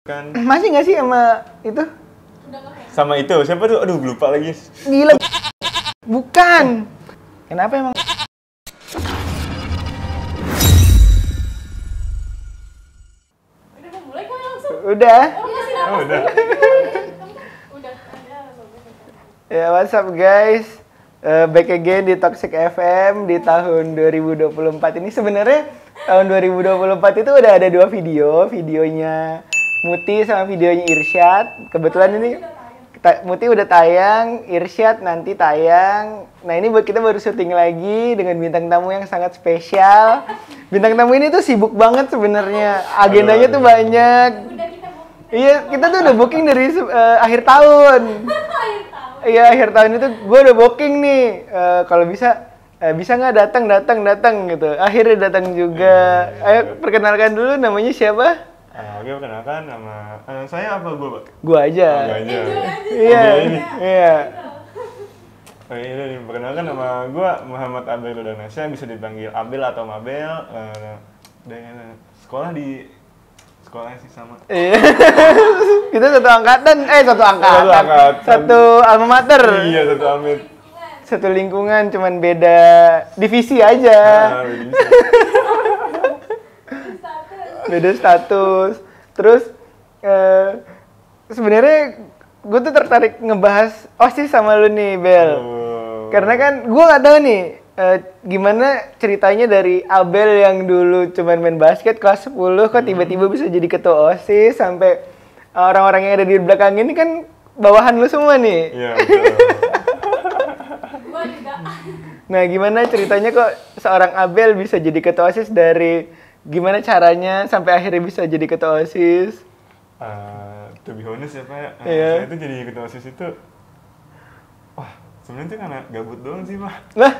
Kan Masih nggak sih sama itu? sama itu siapa tuh? Aduh lupa lagi. Gila. Bukan. Kenapa emang? Udah mau mulai kok langsung? Udah. Oh iya sih. Oh, udah. Udah ada langsung. Ya, what's up guys? Back again di Toxic FM di tahun 2024 ini. Sebenarnya tahun 2024 itu udah ada dua videonya Muti sama videonya Irsyad. Kebetulan ini Muti udah tayang, Irsyad nanti tayang. Nah ini buat kita baru syuting lagi dengan bintang tamu yang sangat spesial. Bintang tamu ini tuh sibuk banget sebenarnya, agendanya tuh banyak. Udah kita booking. Iya, kita tuh udah booking dari akhir tahun. Akhir tahun. Iya, akhir tahun itu gue udah booking nih. Kalau bisa nggak datang gitu. Akhirnya datang juga. Ayo perkenalkan dulu, namanya siapa? Oke, perkenalkan nama saya apa gue, Pak? Gue aja. Gue aja. Iya, Ini. iya. Oke, ini perkenalkan nama gue Muhammad Abel Rudanasya, bisa dipanggil Abel atau Mabel. Dan sekolah di sekolah sih sama. Iya. Kita satu angkatan, satu alma mater. Iya, satu amit. Satu lingkungan, cuman beda divisi aja. Bisa. Beda status. Terus sebenarnya gue tuh tertarik ngebahas OSIS sama lu nih, Bel. Karena kan gue nggak tahu nih gimana ceritanya dari Abel yang dulu cuman main basket kelas 10 kok tiba-tiba bisa jadi ketua OSIS, sampai orang-orang yang ada di belakang ini kan bawahan lu semua nih. Iya, betul. Gua juga. Nah, gimana ceritanya kok seorang Abel bisa jadi ketua OSIS, dari gimana caranya sampai akhirnya bisa jadi ketua OSIS? To be honest ya, Pak. Iya. Saya itu jadi ketua OSIS itu sebenarnya itu karena gabut doang sih, Pak. Lah,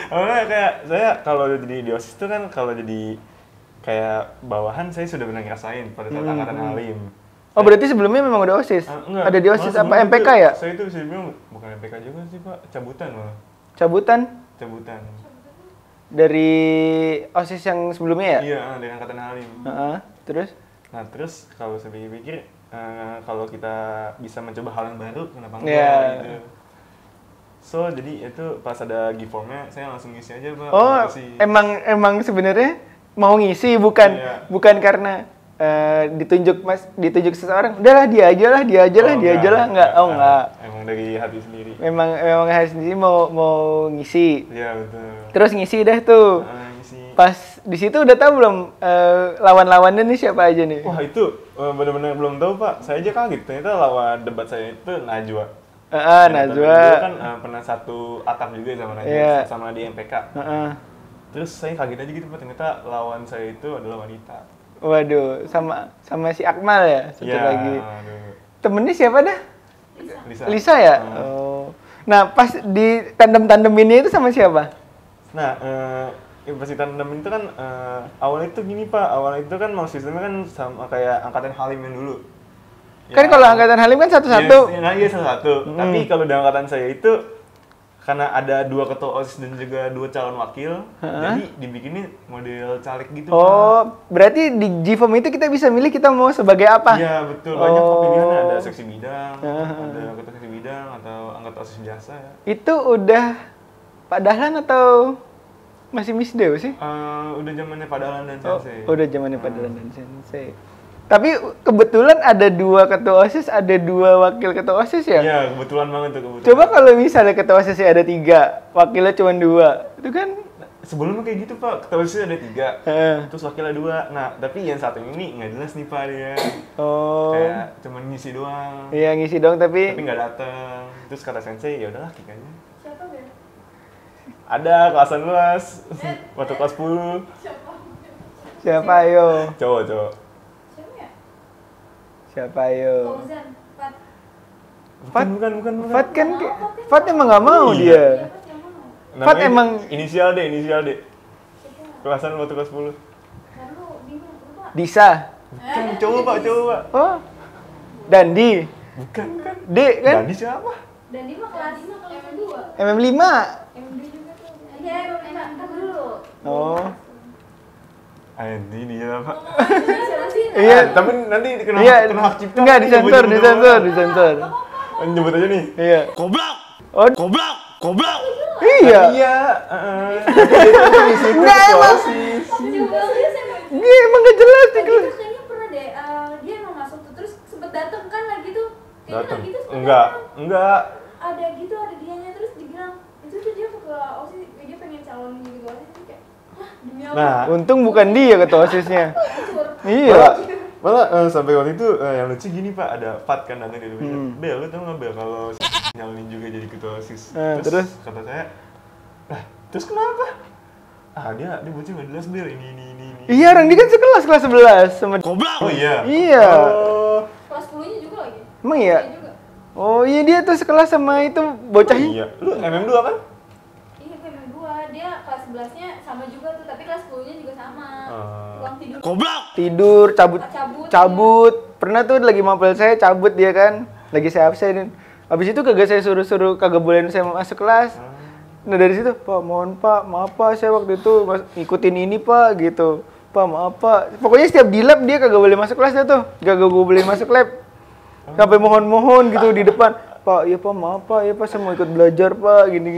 Awalnya kayak saya kalau jadi di OSIS itu kan kalau jadi kayak bawahan saya sudah pernah ngerasain pada saat angkatan Halim. oh berarti sebelumnya memang udah OSIS? Enggak. Ada di OSIS Malah apa sebelum MPK itu, ya? Saya itu bisa dibilang bukan MPK juga sih, Pak. Cabutan malah. Cabutan Cabutan. dari OSIS yang sebelumnya ya? Iya, dari angkatan Halim. Heeh. Terus? Nah, terus kalau saya pikir kalau kita bisa mencoba hal yang baru, kenapa enggak Iya. gitu. So, jadi itu pas ada gift form-nya, saya langsung ngisi aja, Pak. Oh, Ngisi. emang sebenarnya mau ngisi, bukan Iya. bukan karena ditunjuk seseorang. Udahlah dia aja lah, enggak. Oh, enggak. Emang dari hati sendiri. Memang harus sendiri mau ngisi. Iya, betul. Terus ngisi deh tuh. Ngisi. Pas di situ udah tahu belum lawan-lawannya nih siapa aja nih? Wah, itu benar-benar belum tahu, Pak. Saya aja kaget. Ternyata lawan debat saya itu Najwa. Najwa. Dia kan pernah satu atap juga sama Najwa, Iya. sama di MPK. Heeh. Terus saya kaget aja gitu, Pak. Ternyata lawan saya itu adalah wanita. Waduh, sama si Akmal ya, satu Iya, lagi. aduh. Temennya siapa dah? Lisa. Lisa ya? Oh. Nah, pas di tandem-tandeminnya itu sama siapa? Nah, pas di tandem itu kan awalnya itu gini, Pak. Awalnya itu kan mau sistemnya kan sama kayak angkatan Halim yang dulu. Kan kalau angkatan Halim kan satu-satu. Iya, satu-satu. Tapi kalau di angkatan saya itu karena ada 2 ketua OSIS dan juga 2 calon wakil, jadi dibikinnya model caleg gitu, Pak. Oh, berarti di GFOM itu kita bisa milih kita mau sebagai apa? Iya, betul. Banyak pilihannya. Ada seksi bidang, ada ketua seksi bidang, atau anggota OSIS biasa ya. Itu udah Pak Dahlan atau masih Misdew sih? Udah zamannya Pak Dahlan dan Sensei. Udah zamannya Pak Dahlan dan Sensei. Tapi kebetulan ada 2 ketua OSIS, ada 2 wakil ketua OSIS ya? Iya, kebetulan banget tuh, kebetulan. Coba kalau misalnya ketua OSIS ada 3, wakilnya cuma 2, itu kan? Sebelumnya kayak gitu, Pak. Ketua OSIS ada 3, terus wakilnya 2. Nah, tapi yang satu ini nggak jelas nih, Pak, dia. Oh. Kayak cuma ngisi doang. Iya, ngisi dong Tapi tapi nggak datang. Terus kata Sensei, ya udahlah, kick aja. Siapa Bel? Ada kelasan luas, waktu kelas 10. siapa ayo? Cowok. Siapa ya? Siapa ayo? Fauzan. Fat. Bukan. Fat kan, Fat emang nggak mau Iya. dia. Siapa yang mana? Fat Namanya emang inisial D. Kelasan waktu kelas 10. Lalu bingung lupa. Disa. Bukan, cowok, Pak. Oh, Dandi. Bukan kan? D kan? Dandi siapa? Dan dia mah kelas MM2. MM5. MM2 juga tuh. Iya, MM2 dulu. Oh. Ini dia Pak. Siapa sih? Iya. Tapi nanti kena Iya. kena hak cipta. Enggak, kan, disensor, nyebut-nyebut disensor, orang. disensor. Nyebut aja nih. Iya. Goblok. Oh, Goblok. iya. Iya, Itu di situ Nggak, ketua emang. OSIS. Coba lihat saya. Iya, emang gak jelas di Lagi kelas. tuh kayaknya pernah deh, dia emang masuk tuh terus sempet dateng kan lagi tuh. Kayaknya Datang. lagi tuh sempet Enggak, dateng. enggak. Ada gitu, ada dianya terus dibilang itu tuh dia ke OSIS, dia pengen calon gitu OSIS tuh kayak, wah demi apa? Nah, Untung bukan dia ketua OSISnya. Hancur. Iya. Malah sampai waktu itu yang lucu gini Pak, ada Pat kan datang dia bilang, Bel, lu tau nggak Bel kalau nyalonin juga jadi ketua OSIS. Terus? Kata saya, lah terus kenapa? Dia bocah nggak jelas Bel, ini. Iya, orang dia kan sekelas kelas 11 sama. Goblok. Oh iya. Iya. Oh, Kelas 10-nya juga lagi. Emang iya? Iya juga. Oh iya, dia tuh sekelas sama itu bocah. iya. Lu MM2 kan? Iya, kayak dua. Dia kelas 11-nya sama juga tuh, tapi kelas 10-nya juga sama. Ruang tidur. Goblok. Tidur, cabut. Cabut. Cabut. Pernah tuh lagi mapel saya cabut dia kan. Lagi saya absen. Habis itu kagak saya suruh-suruh, kagak bolehin saya masuk kelas. Nah dari situ, Pak, mohon Pak, maaf Pak, saya waktu itu ngikutin ini Pak, gitu. Pak, maaf Pak. Pokoknya setiap di lab dia kagak boleh masuk kelas dia tuh. Kagak gue boleh masuk lab. Sampai mohon-mohon gitu di depan. Pak, iya Pak, maaf Pak, ya Pak, saya mau ikut belajar Pak, gini.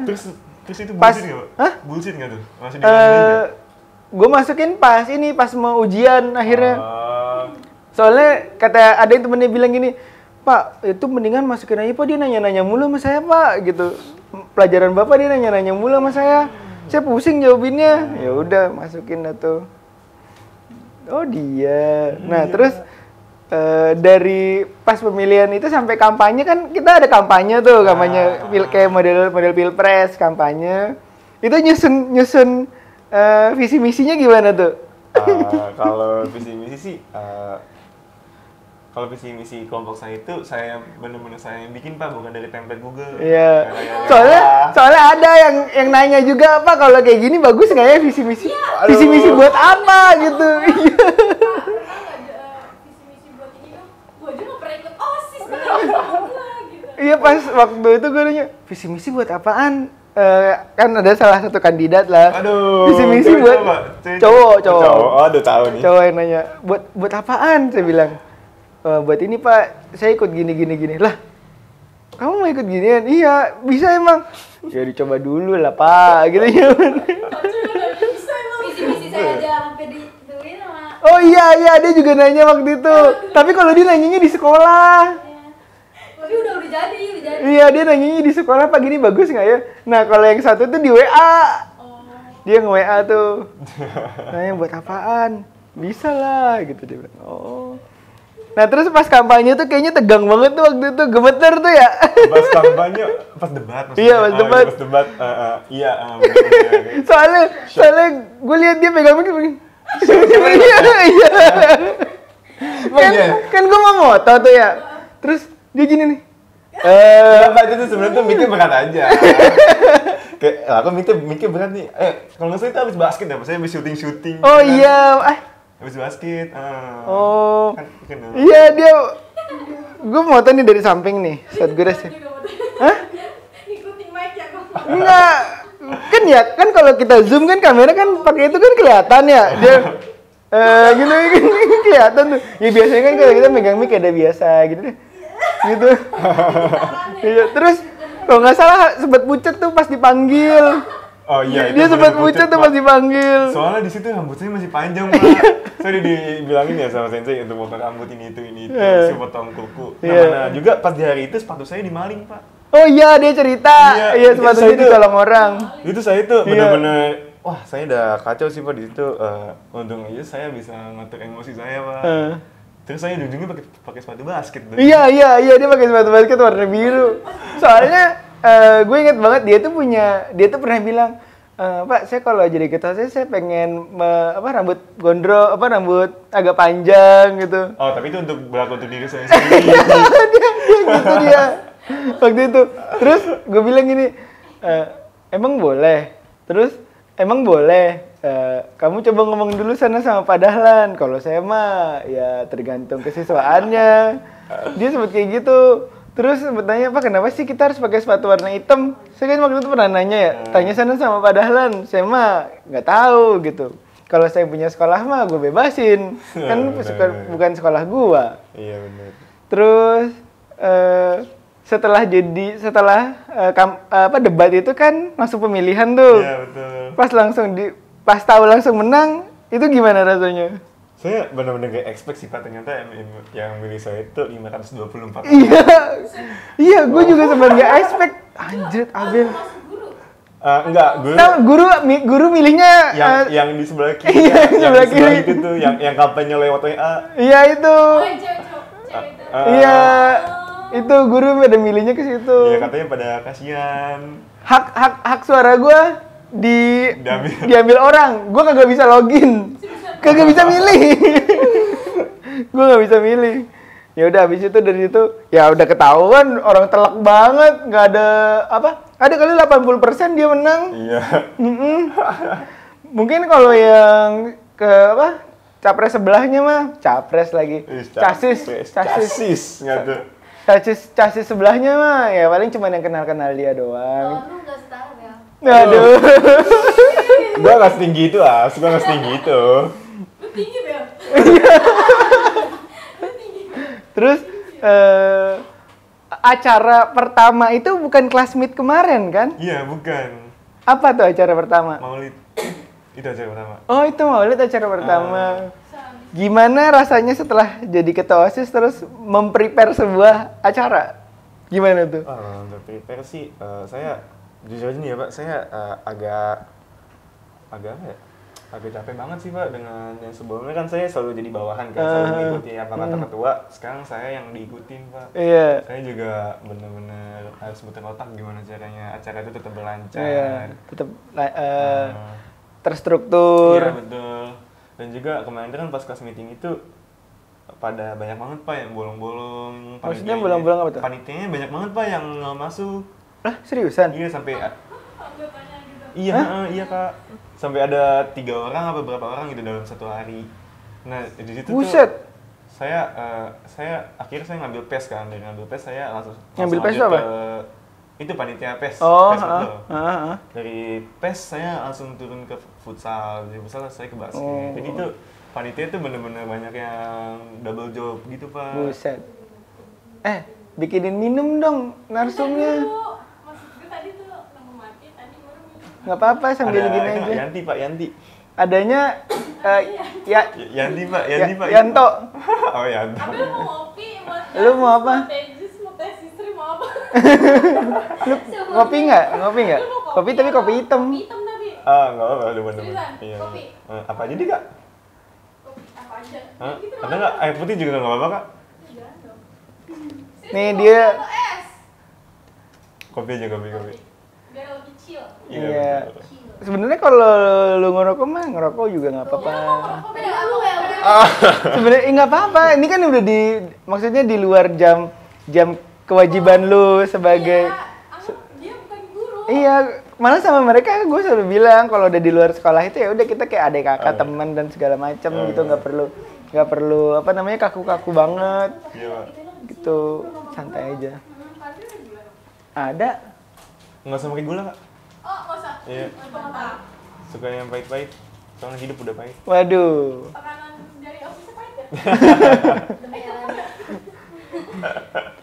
Terus itu Pas. bullshit nggak Pak? Hah? Bullshit nggak tuh? Masih diomongin nggak? Gue masukin pas mau ujian akhirnya. Ah, Soalnya kata ada yang temennya bilang gini, Pak, itu mendingan masukin aja Pak, dia nanya-nanya mulu sama saya Pak, gitu. Pelajaran Bapak dia nanya-nanya mulu sama saya pusing jawabinnya. Ya udah masukin dah tuh. Oh dia. Nah terus dari pas pemilihan itu sampai kampanye kan kita ada kampanye tuh, kayak model pilpres kampanye. Itu nyusun visi misinya gimana tuh? kalau visi misi sih, kalau visi misi kelompok saya itu saya benar-benar saya yang bikin Pak, bukan dari template Google. Iya. Kayak- Soalnya ada yang nanya juga, Pak, kalau kayak gini bagus nggak ya visi misi? Visi misi buat apa gitu? Iya. Pernah nggak visi misi buat ini dong? Gua aja nggak pernah ikut OSIS gitu. Iya pas waktu itu gue nanya visi misi buat apaan? Kan ada salah satu kandidat lah. Aduh. Visi misi cewek buat Pak? cowok. Oh, aduh tahu nih. Cowok yang nanya, buat apaan? Saya bilang, buat ini Pak, saya ikut gini. Lah, kamu mau ikut ginian? Iya, bisa emang. Ya dicoba dulu lah Pak, gitu ya. Visi misi saya aja hampir dituin sama. Oh iya, dia juga nanya waktu itu. Tapi kalau dia nanyanya di sekolah. Tapi udah jadi. Iya, dia nanyanya di sekolah, Pak, gini bagus nggak ya? Nah, kalau yang satu tuh di WA. Dia nge-WA tuh. Nanya buat apaan? Bisa lah, gitu dia bilang. Oh. Nah, terus pas kampanye tuh kayaknya tegang banget tuh waktu itu, gemeter tuh ya. Pas kampanye, pas debat maksudnya. Iya, pas debat. Pas debat, iya, bener. soalnya gue lihat dia pegang-pegang begini. Iya. Kan gue mau moto tuh ya. Terus dia gini nih. Pak, itu tuh sebenarnya tuh mikir berat aja. Kayak, aku mikir berat nih. Kalau nggak salah itu habis basket ya, maksudnya habis syuting. Oh iya, Habis basket. Oh. Kan, Iya, gue moto nih dari samping nih, saat gue rasa. Hah? Ikutin mic ya kok. Enggak. Kan kalau kita zoom kan kamera kan pakai itu kan kelihatan ya. Dia gitu kelihatan tuh. Ya biasanya kan kalau kita megang mic ada biasa gitu deh. Gitu. Iya, terus kalau nggak salah sempat pucet tuh pas dipanggil. Oh iya, Dia sempat pucet tuh pas dipanggil. Soalnya di situ rambut saya masih panjang, Pak. Saya dibilangin ya sama sensei untuk potong rambut ini itu, saya potong kuku. Nah, Iya. mana juga pas di hari itu sepatu saya dimaling, Pak. Oh iya, dia cerita. Iya, sepatunya dicolong orang. Itu saya tuh Iya. benar-benar wah, saya udah kacau sih Pak di situ. Untung aja saya bisa ngatur emosi saya, Pak. Terus saya ujungnya pakai sepatu basket. Iya, dia pakai sepatu basket warna biru. Soalnya gue inget banget dia tuh pernah bilang, Pak, saya kalau jadi ketua saya pengen rambut gondrong, rambut agak panjang gitu. Oh, tapi itu untuk berlaku untuk diri saya sendiri. dia waktu itu. Terus gue bilang gini, emang boleh? Terus emang boleh? Kamu coba ngomong dulu sana sama Pak Dahlan. Kalau saya mah ya tergantung kesiswaannya. Dia sebut kayak gitu. Terus bertanya, Pak, kenapa sih kita harus pakai sepatu warna hitam? Saya kan waktu itu pernah nanya ya, tanya sana sama Pak Dahlan. Saya mah nggak tahu gitu. Kalau saya punya sekolah mah gue bebasin. Kan bukan sekolah gua. Iya benar. Terus setelah debat itu kan masuk pemilihan tuh. Iya betul. Pas tahu langsung menang, itu gimana rasanya? Saya benar-benar gak expect sih Pak, ternyata yang milih saya itu 524. Iya. Iya, gue juga sebenarnya gak expect. Anjir, Abel. Enggak, Guru milihnya yang di sebelah kiri. Iya, yang sebelah di sebelah kiri. itu tuh yang kampanye lewat WA. Iya itu. Oh, yang cewek itu. Iya. Itu guru pada milihnya ke situ. Iya, katanya pada kasihan. Hak suara gue diambil orang. Gue kagak bisa login. Kagak bisa milih. Gue nggak bisa milih. Ya udah habis itu dari situ ya udah ketahuan orang telak banget, nggak ada ada kali 80% dia menang. Iya. Mungkin kalau yang ke capres sebelahnya mah capres lagi casis nggak tuh. casis sebelahnya mah ya paling cuma yang kenal dia Oh, doang. lu nggak setara ya? Aduh. Gua nggak setinggi itu gua nggak setinggi itu. Lu tinggi Bel. Terus acara pertama itu bukan classmeet kemarin kan? Iya bukan. Apa tuh acara pertama? Maulid. Itu acara pertama. Oh itu Maulid acara pertama. Gimana rasanya setelah jadi ketua OSIS terus memprepare sebuah acara? Gimana tuh? Untuk prepare sih, saya jujur aja nih ya Pak, saya agak apa ya? Agak capek banget sih Pak dengan yang sebelumnya kan saya selalu jadi bawahan kan, selalu mengikuti apa kata ketua. Sekarang saya yang diikutin Pak. Iya. Saya juga benar-benar harus muter otak gimana caranya acara itu tetap berlancar. Iya. Tetap terstruktur. Iya betul. Dan juga kemarin itu kan pas kelas meeting itu pada banyak banget Pak yang bolong-bolong. Maksudnya bolong-bolong apa tuh? Panitianya banyak banget Pak yang nggak masuk. Lah seriusan? Iya sampai Anggotanya gitu. iya Kak. Sampai ada 3 orang apa berapa orang gitu dalam satu hari. Nah di situ Buset. tuh saya akhirnya saya ngambil PES kan. Dari ngambil PES saya langsung Ngambil PES lanjut apa? Itu panitia PES. Oh, PES football. Dari Dari PES saya langsung turun ke futsal. Dari futsal saya ke basket. Oh. Jadi itu panitia tuh bener-bener banyak yang double job gitu Pak. Buset. Bikinin minum dong narsumnya. Maksud gue tadi tuh lampu mati, tadi baru minum. Nggak apa-apa sambil gini Itu aja. Yanti Pak, Yanti. Adanya Yanti Pak, Yanti Pak. Yanto. Oh Yanto. Tapi lu mau ngopi, Lu mau apa? mau teh jus, mau teh sistri, mau apa? Lu ngopi nggak? Ngopi nggak? Lu mau Kopi tapi kopi hitam. Kopi hitam tapi. Nggak apa-apa, lu bener-bener. Seriusan? Iya. Kopi? Apa aja deh Kak? Kopi apa aja? Hah? Gitu Ada nggak? Air putih juga nggak apa-apa Kak? Jangan dong. Nih, Serius, dia- mau es? Kopi aja, kopi. Biar lebih chill. Iya. betul. Chill. Sebenarnya kalau lu ngerokok mah ngerokok juga nggak apa-apa. Ngerokok beda lu ya udah. Sebenarnya nggak apa-apa. Ini kan udah maksudnya di luar jam kewajiban lu sebagai. Dia bukan guru. Iya, malah sama mereka gue selalu bilang kalau udah di luar sekolah itu ya udah kita kayak adik kakak, teman dan segala macam gitu, nggak perlu apa namanya kaku-kaku banget Iya Pak. gitu, santai aja. Padahal gimana? Ada. Nggak usah pakai gula Kak. Oh, nggak usah. Iya. Tekanan Suka yang pahit-pahit. Soalnya hidup udah pahit. Waduh. dari office pahit ya?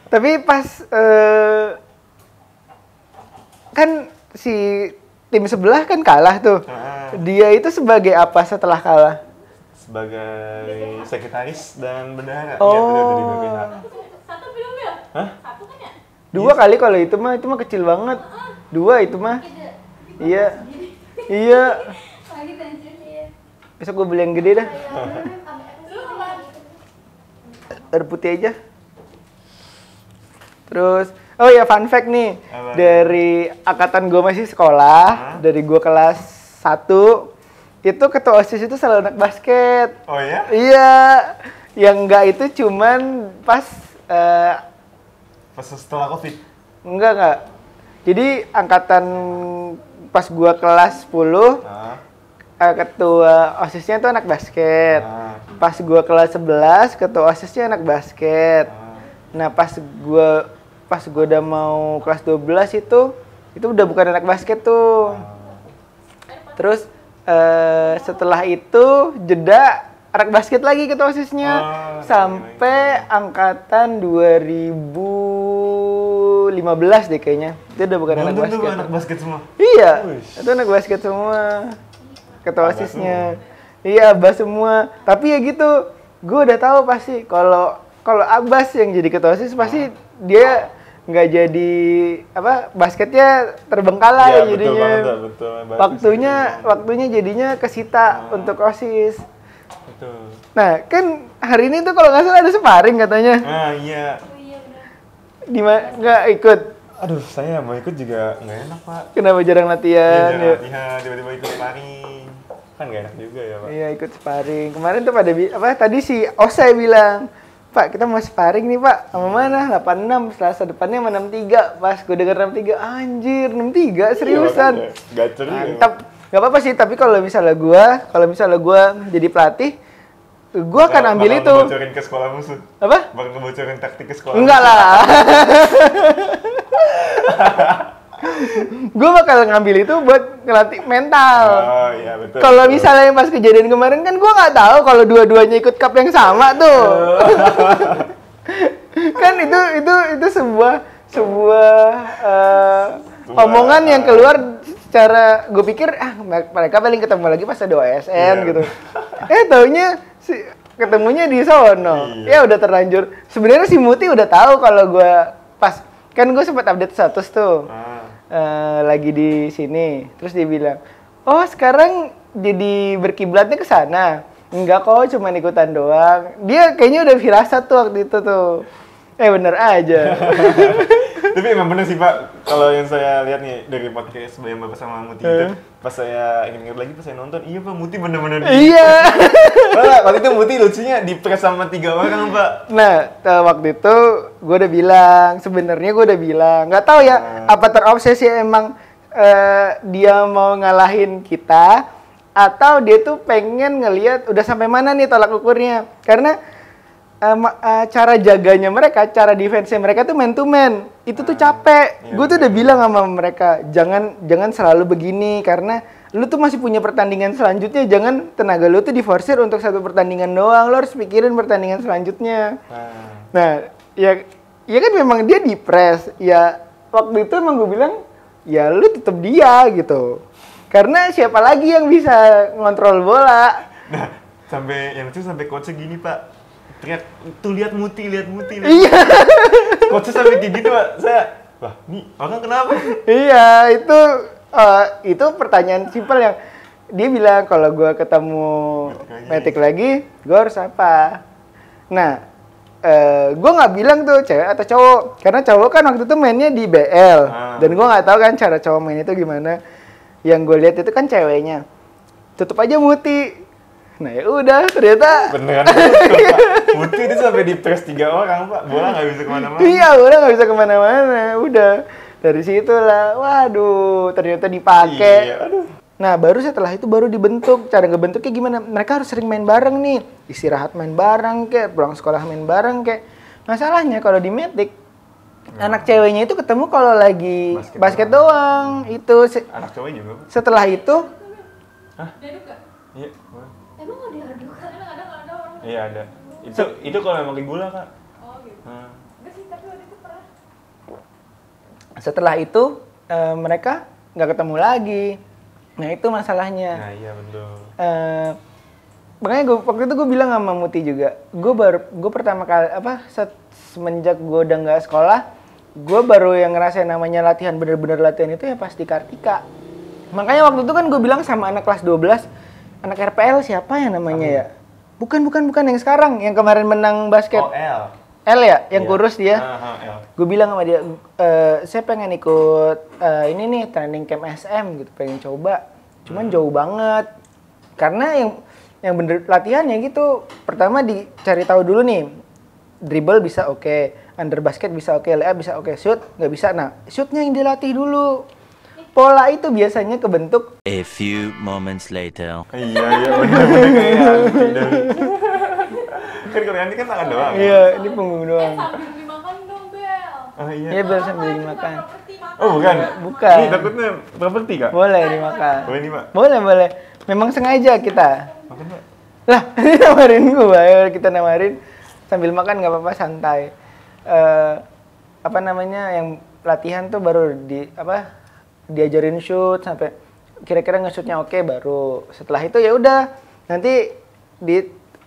Tapi pas kan si tim sebelah kan kalah tuh. Dia itu sebagai apa setelah kalah? Sebagai sekretaris dan bendahara. Oh. Iya benar dari BPH. Satu film ya? Hah? Satu kan ya? 2 kali kalau itu mah kecil banget. 2 itu mah. Iya. Iya. Lagi tension ya. Besok gue beli yang gede dah. Lu apa? Air putih aja. Terus, oh ya fun fact nih. Apa? Dari angkatan gue masih sekolah, dari gue kelas 1, itu ketua OSIS itu selalu anak basket. Oh ya? Iya. Yang enggak itu cuman pas Pas setelah Covid. enggak. Jadi angkatan pas gua kelas 10, ketua OSISnya tuh anak basket. Pas gua kelas 11, ketua OSISnya anak basket. Nah, pas gua udah mau kelas 12 itu udah bukan anak basket tuh. Terus setelah itu jeda anak basket lagi ketua OSISnya sampai angkatan 2015 deh kayaknya. Itu udah bukan anak basket. Itu anak basket semua. Iya, Uish. itu anak basket semua. Ketua OSISnya. Iya, Abbas semua. Tapi ya gitu, gue udah tahu pasti kalau Abbas yang jadi ketua OSIS pasti dia nggak jadi basketnya terbengkalai ya, jadinya. Betul. Waktunya jadinya kesita untuk OSIS. Betul. Nah, kan hari ini tuh kalau nggak salah ada sparring katanya. Nah, iya. Oh iya benar. Nggak ikut. Aduh, saya mau ikut juga nggak enak, Pak. Kenapa jarang latihan? Iya, latihan, tiba-tiba ikut sparring. Kan nggak enak juga ya, Pak. Iya, ikut sparring. Kemarin tuh tadi si Osai bilang, Pak, kita mau sparring nih, Pak. Sama mana? 86, Selasa depannya sama 63. Pas gue denger 63, anjir, 63, seriusan. Iya, gacor juga. Mantap. Gak apa-apa sih, tapi kalau misalnya gue jadi pelatih, gue akan ambil itu. Bakal ngebocorin ke sekolah musuh. Apa? Bakal ngebocorin taktik ke sekolah Enggak musuh. lah. Gue bakal ngambil itu buat ngelatih mental. Oh iya, betul. Kalau betul. misalnya yang pas kejadian kemarin kan gue nggak tahu kalau dua-duanya ikut cup yang sama tuh. Kan itu sebuah omongan yang keluar secara gue pikir mereka paling ketemu lagi pas ada OSN gitu. Taunya ketemunya di sono. Iya. Ya udah terlanjur. Sebenarnya si Muti udah tahu kalau gue pas kan gue sempat update status tuh. Lagi di sini. Terus dia bilang, "Oh, sekarang jadi berkiblatnya ke sana." Enggak kok, cuma ikutan doang. Dia kayaknya udah firasat tuh waktu itu tuh. Bener aja. Tapi emang bener sih, Pak. Kalau yang saya lihat nih dari podcast Bayang Bapak sama Muti itu, pas saya ingat lagi pas saya nonton, iya Pak, Muti bener-bener Iya. Pak, waktu itu Muti lucunya dipres sama 3 orang, Pak. Nah, waktu itu gue udah bilang, sebenarnya gue udah bilang, nggak tahu ya apa terobsesi emang dia mau ngalahin kita atau dia tuh pengen ngelihat udah sampai mana nih tolak ukurnya. Karena cara jaganya mereka, cara defense-nya mereka tuh man to man. Itu tuh capek. Iya, Gue tuh udah bilang sama mereka, jangan selalu begini karena lu tuh masih punya pertandingan selanjutnya. Jangan tenaga lu tuh diforsir untuk satu pertandingan doang. Lu harus pikirin pertandingan selanjutnya. Nah, ya kan memang dia di press. Ya waktu itu emang gue bilang, ya lu tetap dia gitu. Karena siapa lagi yang bisa ngontrol bola? Nah, yang lucu sampai coach gini, Pak. Teriak, tuh lihat Muti. Iya. Coach sampai kayak gitu, Pak. Saya, wah, nih orang kenapa? Iya, itu pertanyaan simpel yang dia bilang kalau gue ketemu Matic lagi, gue harus apa? Nah, gue nggak bilang tuh cewek atau cowok, karena cowok kan waktu itu mainnya di BL, dan gue nggak tahu kan cara cowok main itu gimana. Yang gue lihat itu kan ceweknya, tutup aja Muti. Nah ya udah, ternyata beneran Pak. Muti itu sampai di press 3 orang, Pak. Bola nggak bisa kemana-mana. Iya, bola nggak bisa kemana-mana. Udah dari situlah, waduh, ternyata dipakai. Iya, aduh. Nah, baru setelah itu baru dibentuk. Cara ngebentuknya gimana? Mereka harus sering main bareng nih. Istirahat main bareng kek, pulang sekolah main bareng kek. Masalahnya kalau di Matic, anak ceweknya itu ketemu kalau lagi basket doang. Itu Anak cowok juga, Pak. setelah itu, Diaduk gak? Iya. Emang nggak diaduk? Kadang-kadang ada orang. Iya ada. Itu kalau yang pakai gula, Kak. Oh gitu. Enggak sih, tapi waktu itu pernah. setelah itu mereka nggak ketemu lagi. Nah itu masalahnya. Nah iya betul. Makanya waktu itu gue bilang sama Muti juga, gue pertama kali semenjak gue udah nggak sekolah, gue baru yang ngerasain namanya latihan, bener-bener latihan itu ya pas di Kartika. Makanya waktu itu kan gue bilang sama anak kelas 12, anak RPL siapa ya namanya ya? Bukan yang sekarang, yang kemarin menang basket. Oh, L. L ya, yang Iya. kurus dia. L. Gue bilang sama dia, saya pengen ikut ini nih training camp SM gitu, pengen coba. Cuman jauh banget. Karena yang bener latihannya gitu, pertama dicari tahu dulu nih, dribble bisa oke, under basket bisa oke, layup bisa oke, shoot nggak bisa. Nah, shootnya yang dilatih dulu. Pola itu biasanya kebentuk. A few moments later. Iya benar-benar kayak Yanti. Kan kalau Yanti kan tangan doang. Iya, ini punggung doang. Sambil dimakan dong, Bel. Oh iya. Iya, biar sambil dimakan. Oh bukan. Bukan. Ini takutnya properti, Kak. Boleh dimakan. Boleh nih, Pak. Boleh. Memang sengaja kita. Makan Pak. Lah, namarin gua, ayo kita namarin sambil makan nggak apa-apa santai. Apa namanya yang latihan tuh baru diajarin shoot sampai kira-kira nge-shootnya oke, baru setelah itu ya udah nanti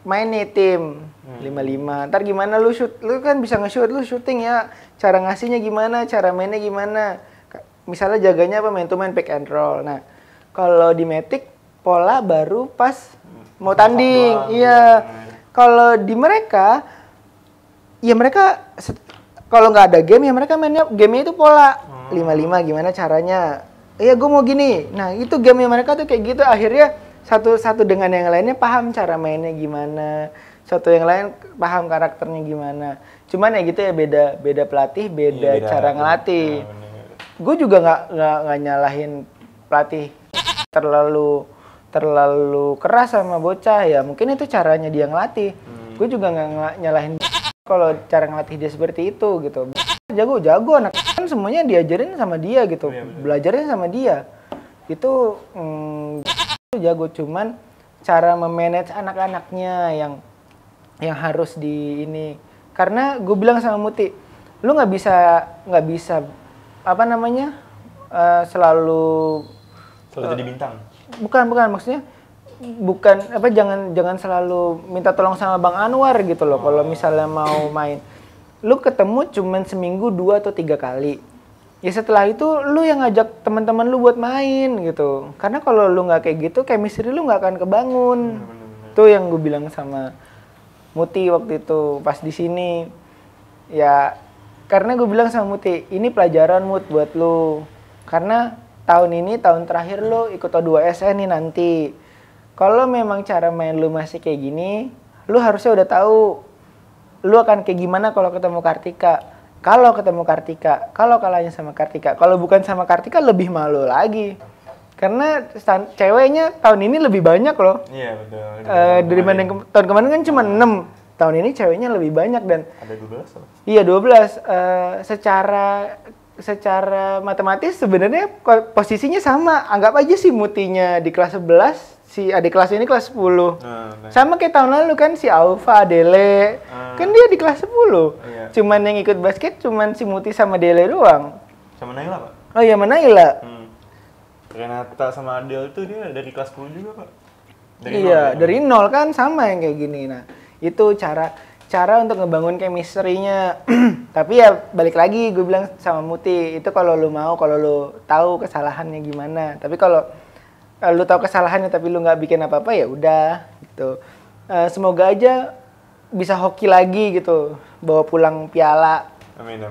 main nih tim 5-5. Ntar gimana lu shoot, lu kan bisa nge-shoot, lu shooting ya, cara ngasihnya gimana, cara mainnya gimana, misalnya jaganya apa, main to main pick and roll. Nah kalau di Matic pola baru pas mau tanding. Iya. Kalau di mereka, ya mereka kalau nggak ada game ya mereka mainnya gamenya itu pola 5-5 gimana caranya. Iya gue mau gini. Nah itu game mereka tuh kayak gitu. Akhirnya satu dengan yang lainnya paham cara mainnya gimana. Satu yang lain paham karakternya gimana. Cuman ya gitu ya beda pelatih, beda cara ngelatih. Gue juga nggak nyalahin pelatih terlalu keras sama bocah ya, mungkin itu caranya dia ngelatih. Gue juga nggak nyalahin kalau cara ngelatih dia seperti itu gitu. Jago anak kan semuanya diajarin sama dia gitu, belajarnya sama dia itu jago, cuman cara memanage anak-anaknya yang harus di ini. Karena gue bilang sama Muti, lu nggak bisa apa namanya selalu jadi bintang. Bukan maksudnya jangan selalu minta tolong sama Bang Anwar gitu loh. Kalau misalnya mau main, lu ketemu cuman seminggu 2 atau 3 kali. Ya setelah itu lu yang ngajak teman-teman lu buat main gitu. Karena kalau lu nggak kayak gitu, chemistry lu nggak akan kebangun. Itu yang gue bilang sama Muti waktu itu pas di sini. Ya karena gue bilang sama Muti, ini pelajaran Mut buat lu. Karena tahun ini tahun terakhir lu ikut O2SN nih nanti. Kalau memang cara main lu masih kayak gini, lu harusnya udah tahu lu akan kayak gimana kalau ketemu Kartika. Kalau ketemu Kartika, kalau kalahnya sama Kartika, kalau bukan sama Kartika lebih malu lagi. Karena ceweknya tahun ini lebih banyak loh. Iya betul. Daripada tahun kemarin kan cuma 6. Tahun ini ceweknya lebih banyak dan ada 12 loh. Iya 12. Secara matematis sebenarnya posisinya sama. Anggap aja si Mutinya di kelas 11, si adik kelas ini kelas 10. Sama kayak tahun lalu kan si Alfa, Dele. Kan dia di kelas 10. Iya. Cuman yang ikut basket cuman si Muti sama Dele doang. Sama Naila, Pak? Oh iya, mana Naila? Renata sama Adel itu dia dari kelas 10 juga, Pak. Dari nol kan sama yang kayak gini. Nah, itu cara untuk ngebangun chemistry-nya. Tapi ya balik lagi gue bilang sama Muti, itu kalau lu mau, kalau lu tahu kesalahannya gimana. Tapi kalau lu tahu kesalahannya tapi lu nggak bikin apa-apa ya udah gitu. Semoga aja bisa hoki lagi gitu, bawa pulang piala. Amin.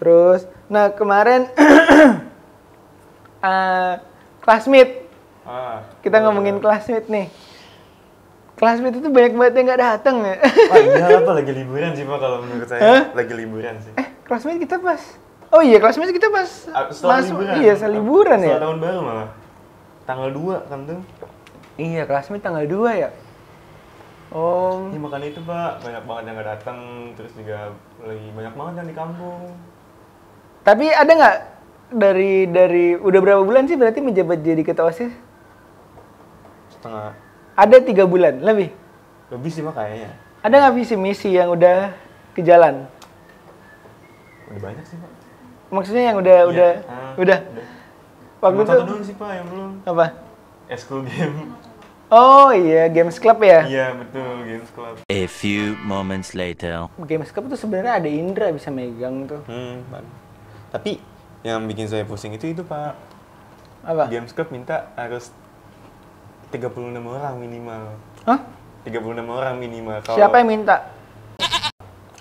Terus, nah kemarin classmate. Kita ngomongin classmate nih. Classmate itu banyak banget yang nggak datang ya. Iya apa lagi liburan sih Pak kalau menurut saya. Lagi liburan sih. Classmate kita pas. Oh iya, classmate kita pas masuk. Liburan. Iya, liburan ya. Setelah tahun baru malah. Tanggal 2 kan tuh. Iya, classmate tanggal 2 ya. Oh. Iya makanya itu Pak, banyak banget yang nggak datang, terus juga lagi banyak banget yang di kampung. Tapi ada nggak dari udah berapa bulan sih berarti menjabat jadi ketua OSIS? Setengah. Ada 3 bulan lebih. Lebih sih Pak kayaknya. Ada nggak visi misi yang udah ke jalan? Udah banyak sih Pak. Maksudnya yang udah. Waktu itu. Satu dulu sih Pak yang belum. Apa? School game. Oh iya, Games Club ya? Iya betul, Games Club. A few moments later. Games Club tuh sebenarnya ada Indra bisa megang tuh. Pak. Tapi yang bikin saya pusing itu Pak. Apa? Games Club minta harus 36 orang minimal. Hah? 36 orang minimal. Siapa yang minta?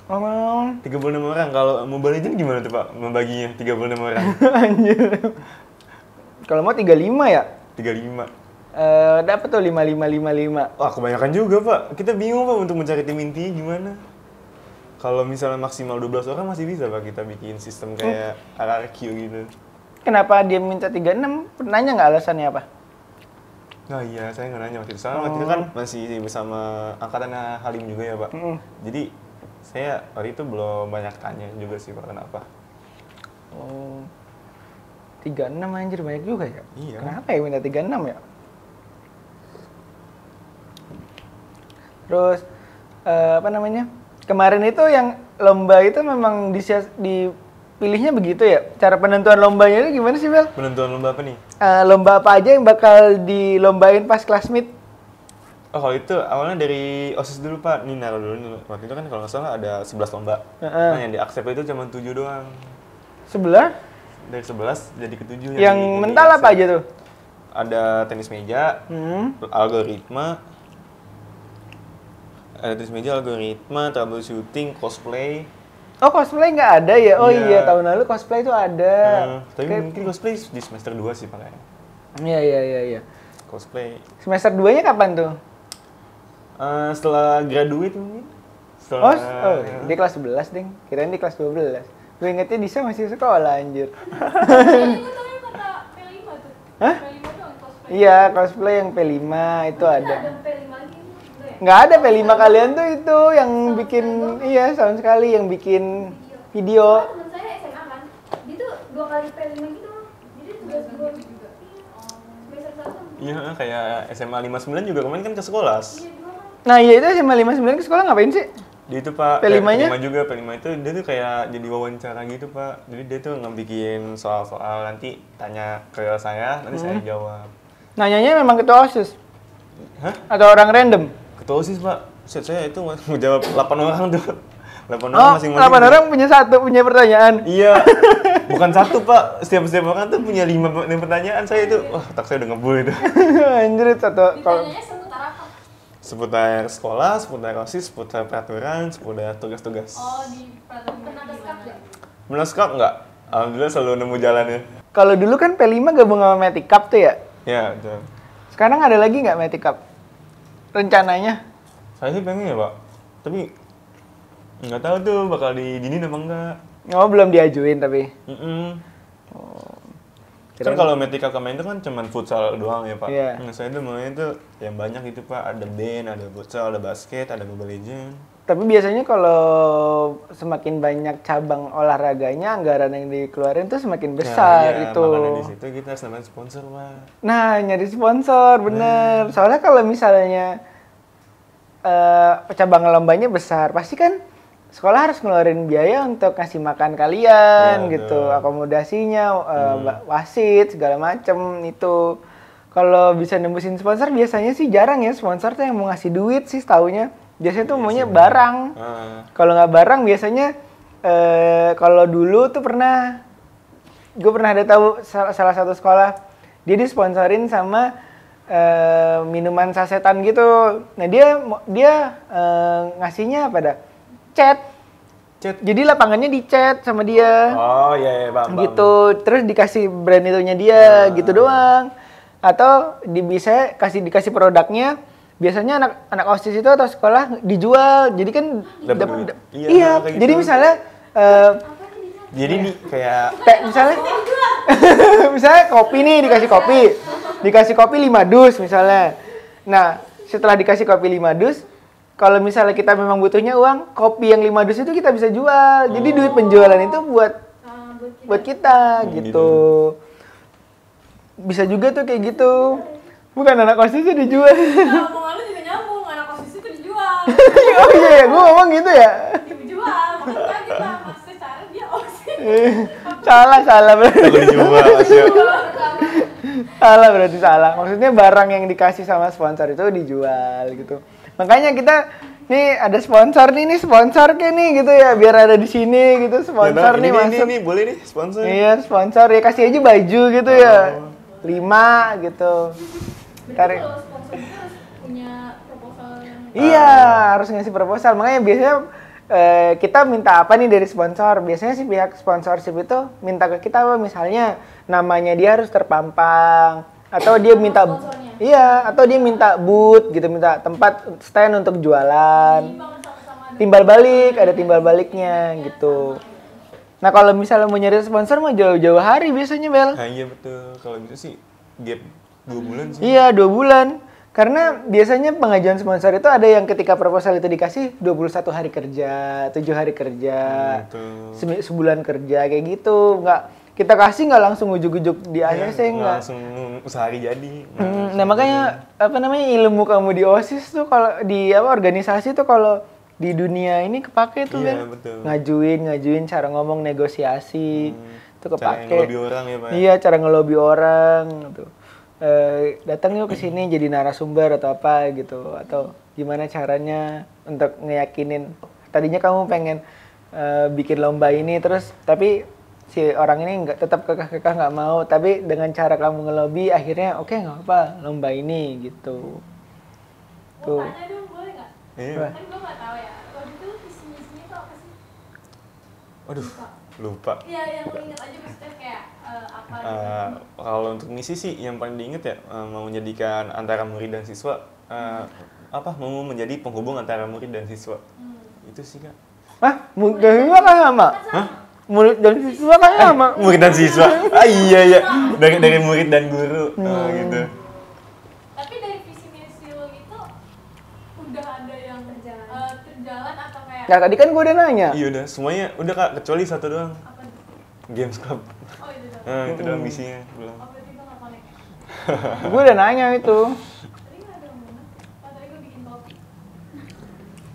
36 orang. Kalau Mobile Legends gimana tuh Pak membaginya 36 orang? Anjir. Kalau mau 35 ya? 35. Dapat tuh 55. Wah, kebanyakan juga, Pak. Kita bingung, Pak, untuk mencari tim inti gimana. Kalau misalnya maksimal 12 orang masih bisa, Pak, kita bikin sistem kayak RRQ gitu. Kenapa dia minta 36? Nanya nggak alasannya apa? Nah iya, saya nggak nanya waktu itu. Soalnya waktu itu kan masih bersama angkatannya Halim juga ya, Pak. Jadi, saya waktu itu belum banyak tanya juga sih, Pak, kenapa. Oh. 36 anjir banyak juga ya. Iya. Kenapa ya minta 36 ya? Terus apa namanya? Kemarin itu yang lomba itu memang dipilihnya begitu ya? Cara penentuan lombanya itu gimana sih, Bel? Penentuan lomba apa nih? Lomba apa aja yang bakal dilombain pas kelas meet? Oh, kalau itu awalnya dari OSIS dulu, Pak. Nih, naruh dulu nih. Waktu itu kan kalau nggak salah ada 11 lomba. Nah, yang di-accept itu cuma 7 doang. Sebelah? Dari 11 jadi ke 7. Yang mental apa aja tuh? Ada tenis meja, algoritma, troubleshooting, cosplay. Oh, cosplay nggak ada ya? Oh Iya. iya, tahun lalu cosplay itu ada. Tapi mungkin cosplay di semester 2 sih pakainya. Iya. Cosplay. Semester 2-nya kapan tuh? Setelah graduate mungkin. Oh, dia kelas 11, Ding. Kirain di kelas 12. Gue ingetnya Disa masih sekolah, anjir. Ini gue tau yang kata P5 tuh. Hah? P5 tuh yang cosplay. Iya, cosplay yang P5 itu Ada ada. P5 lagi enggak ya? Nggak ada P5 kalian tuh itu yang bikin, iya setahun sekali yang bikin video. Soalnya temen saya SMA kan, dia tuh 2 kali P5 gitu. Jadi tugas 2 juga. Semester 1. Iya, kayak SMA 59 juga kemarin kan ke sekolah. Iya, 2 kan. Nah iya itu SMA 59 ke sekolah ngapain sih? Dia itu Pak, P5-nya? P5 juga, P5 itu dia tuh kayak jadi wawancara gitu Pak. Jadi dia tuh ngebikin soal-soal nanti tanya ke saya, nanti saya jawab. Nanyanya memang ketua OSIS? Hah? Atau orang random? Ketua OSIS Pak, set saya itu mau jawab 8 orang tuh. 8 orang Oh, masing-masing. 8 orang punya pertanyaan? Iya, bukan satu Pak, setiap orang tuh punya 5 pertanyaan. Saya itu, wah otak saya udah ngebul itu. Anjir, satu kalau Ditanyanya seputar apa? Seputar sekolah, seputar OSIS, seputar peraturan, seputar tugas-tugas. Oh, di peraturan pernah deskap ya? Meneskap nggak? Alhamdulillah selalu nemu jalannya. kalau dulu kan P5 gabung sama Matic Cup tuh ya? Ya, betul. Sekarang ada lagi nggak Matic Cup? Rencananya? Saya sih pengen ya Pak, tapi nggak tahu tuh bakal diginin apa enggak. Oh, belum diajuin tapi. Kan kalau Metika kemarin itu kan cuman futsal doang ya Pak. Iya. Nah, saya tuh maunya tuh yang banyak itu Pak, ada band, ada futsal, ada basket, ada Mobile Legends. Tapi biasanya kalau semakin banyak cabang olahraganya, anggaran yang dikeluarin tuh semakin besar Nah, iya, itu. makanya di situ kita harus dapat sponsor Pak. Nah, nyari sponsor, bener. Soalnya kalau misalnya cabang lombanya besar, pasti kan sekolah harus ngeluarin biaya untuk ngasih makan kalian Ya, gitu, betul. akomodasinya, wasit segala macem itu. Kalau bisa nembusin sponsor biasanya sih jarang ya sponsor tuh yang mau ngasih duit sih taunya. Biasanya tuh maunya barang. Kalau nggak barang biasanya kalau dulu tuh gue pernah ada tahu salah satu sekolah dia disponsorin sama minuman sasetan gitu. Nah dia ngasihnya apa dah? Chat. Jadi lapangannya dicat sama dia. Oh iya, paham. Gitu. Terus dikasih brand itunya dia gitu doang. Atau bisa dikasih produknya. Biasanya anak OSIS itu atau sekolah dijual. Jadi kan iya. kayak Jadi gitu. misalnya Jadi nih kayak misalnya misalnya kopi nih dikasih kopi 5 dus misalnya. Nah, setelah dikasih kopi 5 dus, kalau misalnya kita memang butuhnya uang, kopi yang 5 dus itu kita bisa jual. Jadi duit penjualan itu buat kita gitu. Bisa juga tuh kayak gitu. Bukan anak OSIS itu dijual. Nah, omongan lu juga nyambung, anak OSIS itu dijual. Oh iya, gue ngomong gitu ya. Dijual, makanya kita maksudnya cara dia OSIS. Salah berarti. aku dijual Asia. Salah. Maksudnya barang yang dikasih sama sponsor itu dijual gitu. Makanya kita nih ada sponsor nih sponsor kayak nih gitu ya, biar ada di sini gitu sponsor nih masuk. Ini boleh nih sponsor. Iya, sponsor ya kasih aja baju gitu ya. 5 gitu. Berarti kalau sponsor itu harus punya proposal yang Iya, harus ngasih proposal. Makanya biasanya kita minta apa nih dari sponsor? Biasanya sih pihak sponsorship itu minta ke kita apa? Misalnya namanya dia harus terpampang atau dia minta atau dia minta booth gitu, minta tempat stand untuk jualan. Timbal balik, ada timbal baliknya gitu. Nah, kalau misalnya mau nyari sponsor mah jauh-jauh hari biasanya, Bel. Nah, iya betul. Kalau gitu sih gap 2 bulan sih. Iya, 2 bulan. Karena biasanya pengajuan sponsor itu ada yang ketika proposal itu dikasih 21 hari kerja, 7 hari kerja, Betul. sebulan kerja kayak gitu. kita kasih nggak langsung ujuk-ujuk di ACC Nggak nggak. langsung sehari jadi. Nah makanya apa namanya ilmu kamu di OSIS tuh kalau di apa organisasi tuh kalau di dunia ini kepake tuh Iya, Ben. betul. Ngajuin cara ngomong negosiasi itu Cara kepake. ngelobi orang ya Pak. Iya cara ngelobi orang gitu. Datang yuk ke sini jadi narasumber atau apa gitu atau gimana caranya untuk ngeyakinin tadinya kamu pengen bikin lomba ini terus tapi si orang ini nggak tetap kekeh nggak mau tapi dengan cara kamu ngelobi akhirnya oke nggak apa lomba ini gitu Mau tuh. tanya dong, boleh nggak? Iya. Kan gue nggak tahu ya. Waktu itu visi-misinya tuh apa sih? Waduh, lupa. Iya, yang lo ingat aja maksudnya kayak apa gitu. Kalau untuk misi sih yang paling diinget ya mau menjadikan antara murid dan siswa mau menjadi penghubung antara murid dan siswa. Itu sih Kak. Hah, dan siswa kan sama? Hah? Murid dan siswa kan sama? Murid dan siswa. Iya. Dari murid dan guru gitu. Tapi dari visi misi lo itu udah ada yang terjalan atau kayak Nah tadi kan gue udah nanya. Iya udah, semuanya udah Kak, kecuali satu doang. apa tuh? Games Club. Oh itu dong. Itu doang misinya belum. Oh berarti gue nggak connect ya? Gue udah nanya itu. Tadi nggak ada omongan. Oh tadi gue bikin kopi.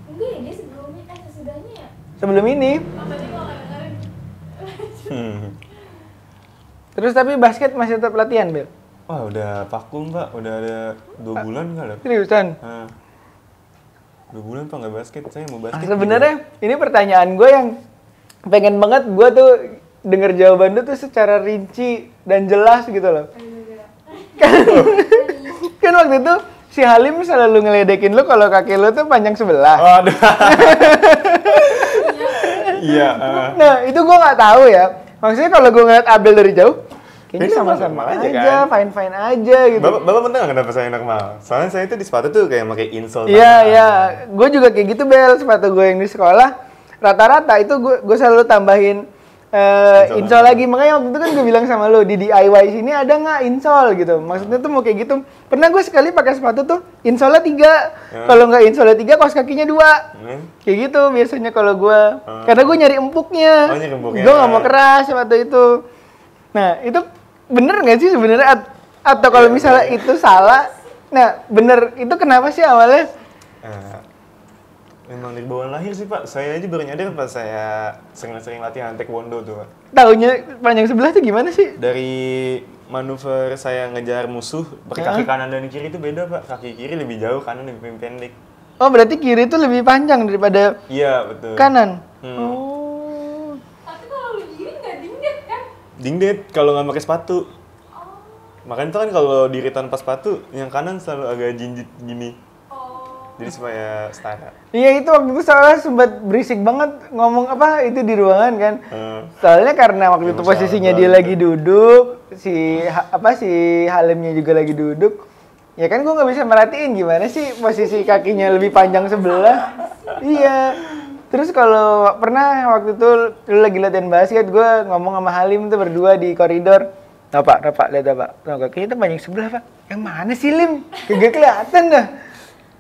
Enggak ya, dia sebelumnya sesudahnya ya. Sebelum ini. Oh tadi gue nggak dengerin. Terus tapi basket masih tetap latihan Bel? Wah udah vakum Pak, udah ada 2 bulan nggak ada. Seriusan? 2 bulan Pak nggak basket, saya mau basket. Sebenarnya ini pertanyaan gue yang pengen banget gue tuh denger jawaban lu tuh secara rinci dan jelas gitu loh. Kan waktu itu si Halim selalu ngeledekin lu kalau kaki lu tuh panjang sebelah. Aduh. Iya. Nah itu gue nggak tahu ya. Maksudnya kalau gue ngeliat Abel dari jauh, kayaknya Kayaknya sama-sama normal aja, aja kan? fine-fine aja gitu. Bapak bener nggak kenapa saya normal? Soalnya saya itu di sepatu tuh kayak pakai insole. Iya, iya. Gue juga kayak gitu, Bel. Sepatu gue yang di sekolah, rata-rata itu gue selalu tambahin insole lagi. Makanya waktu itu kan gue bilang sama lo, di DIY sini ada nggak insole gitu. Maksudnya tuh mau kayak gitu. Pernah gue sekali pakai sepatu tuh, insole 3. Kalau nggak insole 3, kaos kakinya 2. Kayak gitu biasanya kalau gue. Karena gue nyari empuknya. Oh, nyari empuknya. Gue nggak mau keras sepatu itu. Nah, itu bener nggak sih sebenarnya? Atau kalau misalnya itu salah, nah bener itu kenapa sih awalnya? Memang dari bawaan lahir sih Pak. Saya aja baru nyadar pas saya sering-sering latihan taekwondo tuh Pak. Taunya panjang sebelah tuh gimana sih? Dari manuver saya ngejar musuh pakai kaki kanan dan kiri itu beda Pak. Kaki kiri lebih jauh, kanan lebih pendek. Oh berarti kiri itu lebih panjang daripada Iya betul. kanan? Tapi kalau lu gini nggak dingin kan? Dingdet kalau nggak pakai sepatu. Makanya tuh kan kalau diri tanpa sepatu, yang kanan selalu agak jinjit gini. Jadi supaya setara. Iya itu waktu itu soalnya sempat berisik banget ngomong apa itu di ruangan kan. Soalnya karena waktu itu posisinya dia lagi duduk, si Halimnya juga lagi duduk. Ya kan gue nggak bisa merhatiin gimana sih posisi kakinya lebih panjang sebelah. Iya. Terus kalau pernah waktu itu lu lagi latihan basket, gue ngomong sama Halim tuh berdua di koridor. Nah Pak, lihat Pak. Nah, kakinya tuh panjang sebelah Pak. Yang mana sih Lim? Kagak kelihatan dah.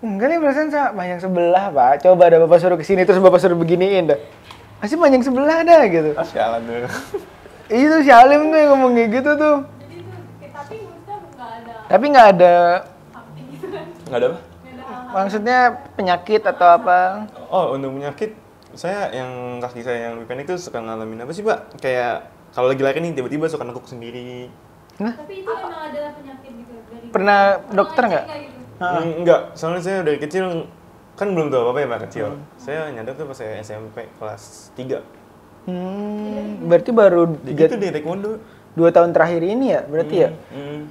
Enggak nih perasaan sama panjang sebelah Pak. Coba ada Bapak suruh kesini terus Bapak suruh beginiin dah. Masih panjang sebelah dah gitu. Sialan tuh. Itu si Halim tuh yang ngomong kayak gitu tuh. Jadi itu tapi maksudnya nggak ada Tapi nggak ada something gitu kan? Nggak ada apa? Nggak ada hal-hal. maksudnya penyakit atau apa. Oh untuk penyakit, saya yang kaki saya yang pendek itu suka ngalamin apa sih Pak? Kayak kalau lagi lari nih tiba-tiba suka nekuk sendiri. Tapi itu emang ada penyakit gitu dari Pernah dokter nggak? gitu. Enggak, soalnya saya dari kecil kan belum tahu apa-apa ya Pak kecil. Saya nyadar tuh pas saya SMP kelas 3. Berarti baru Gitu deh taekwondo. 2 tahun terakhir ini ya berarti ya? Hmm.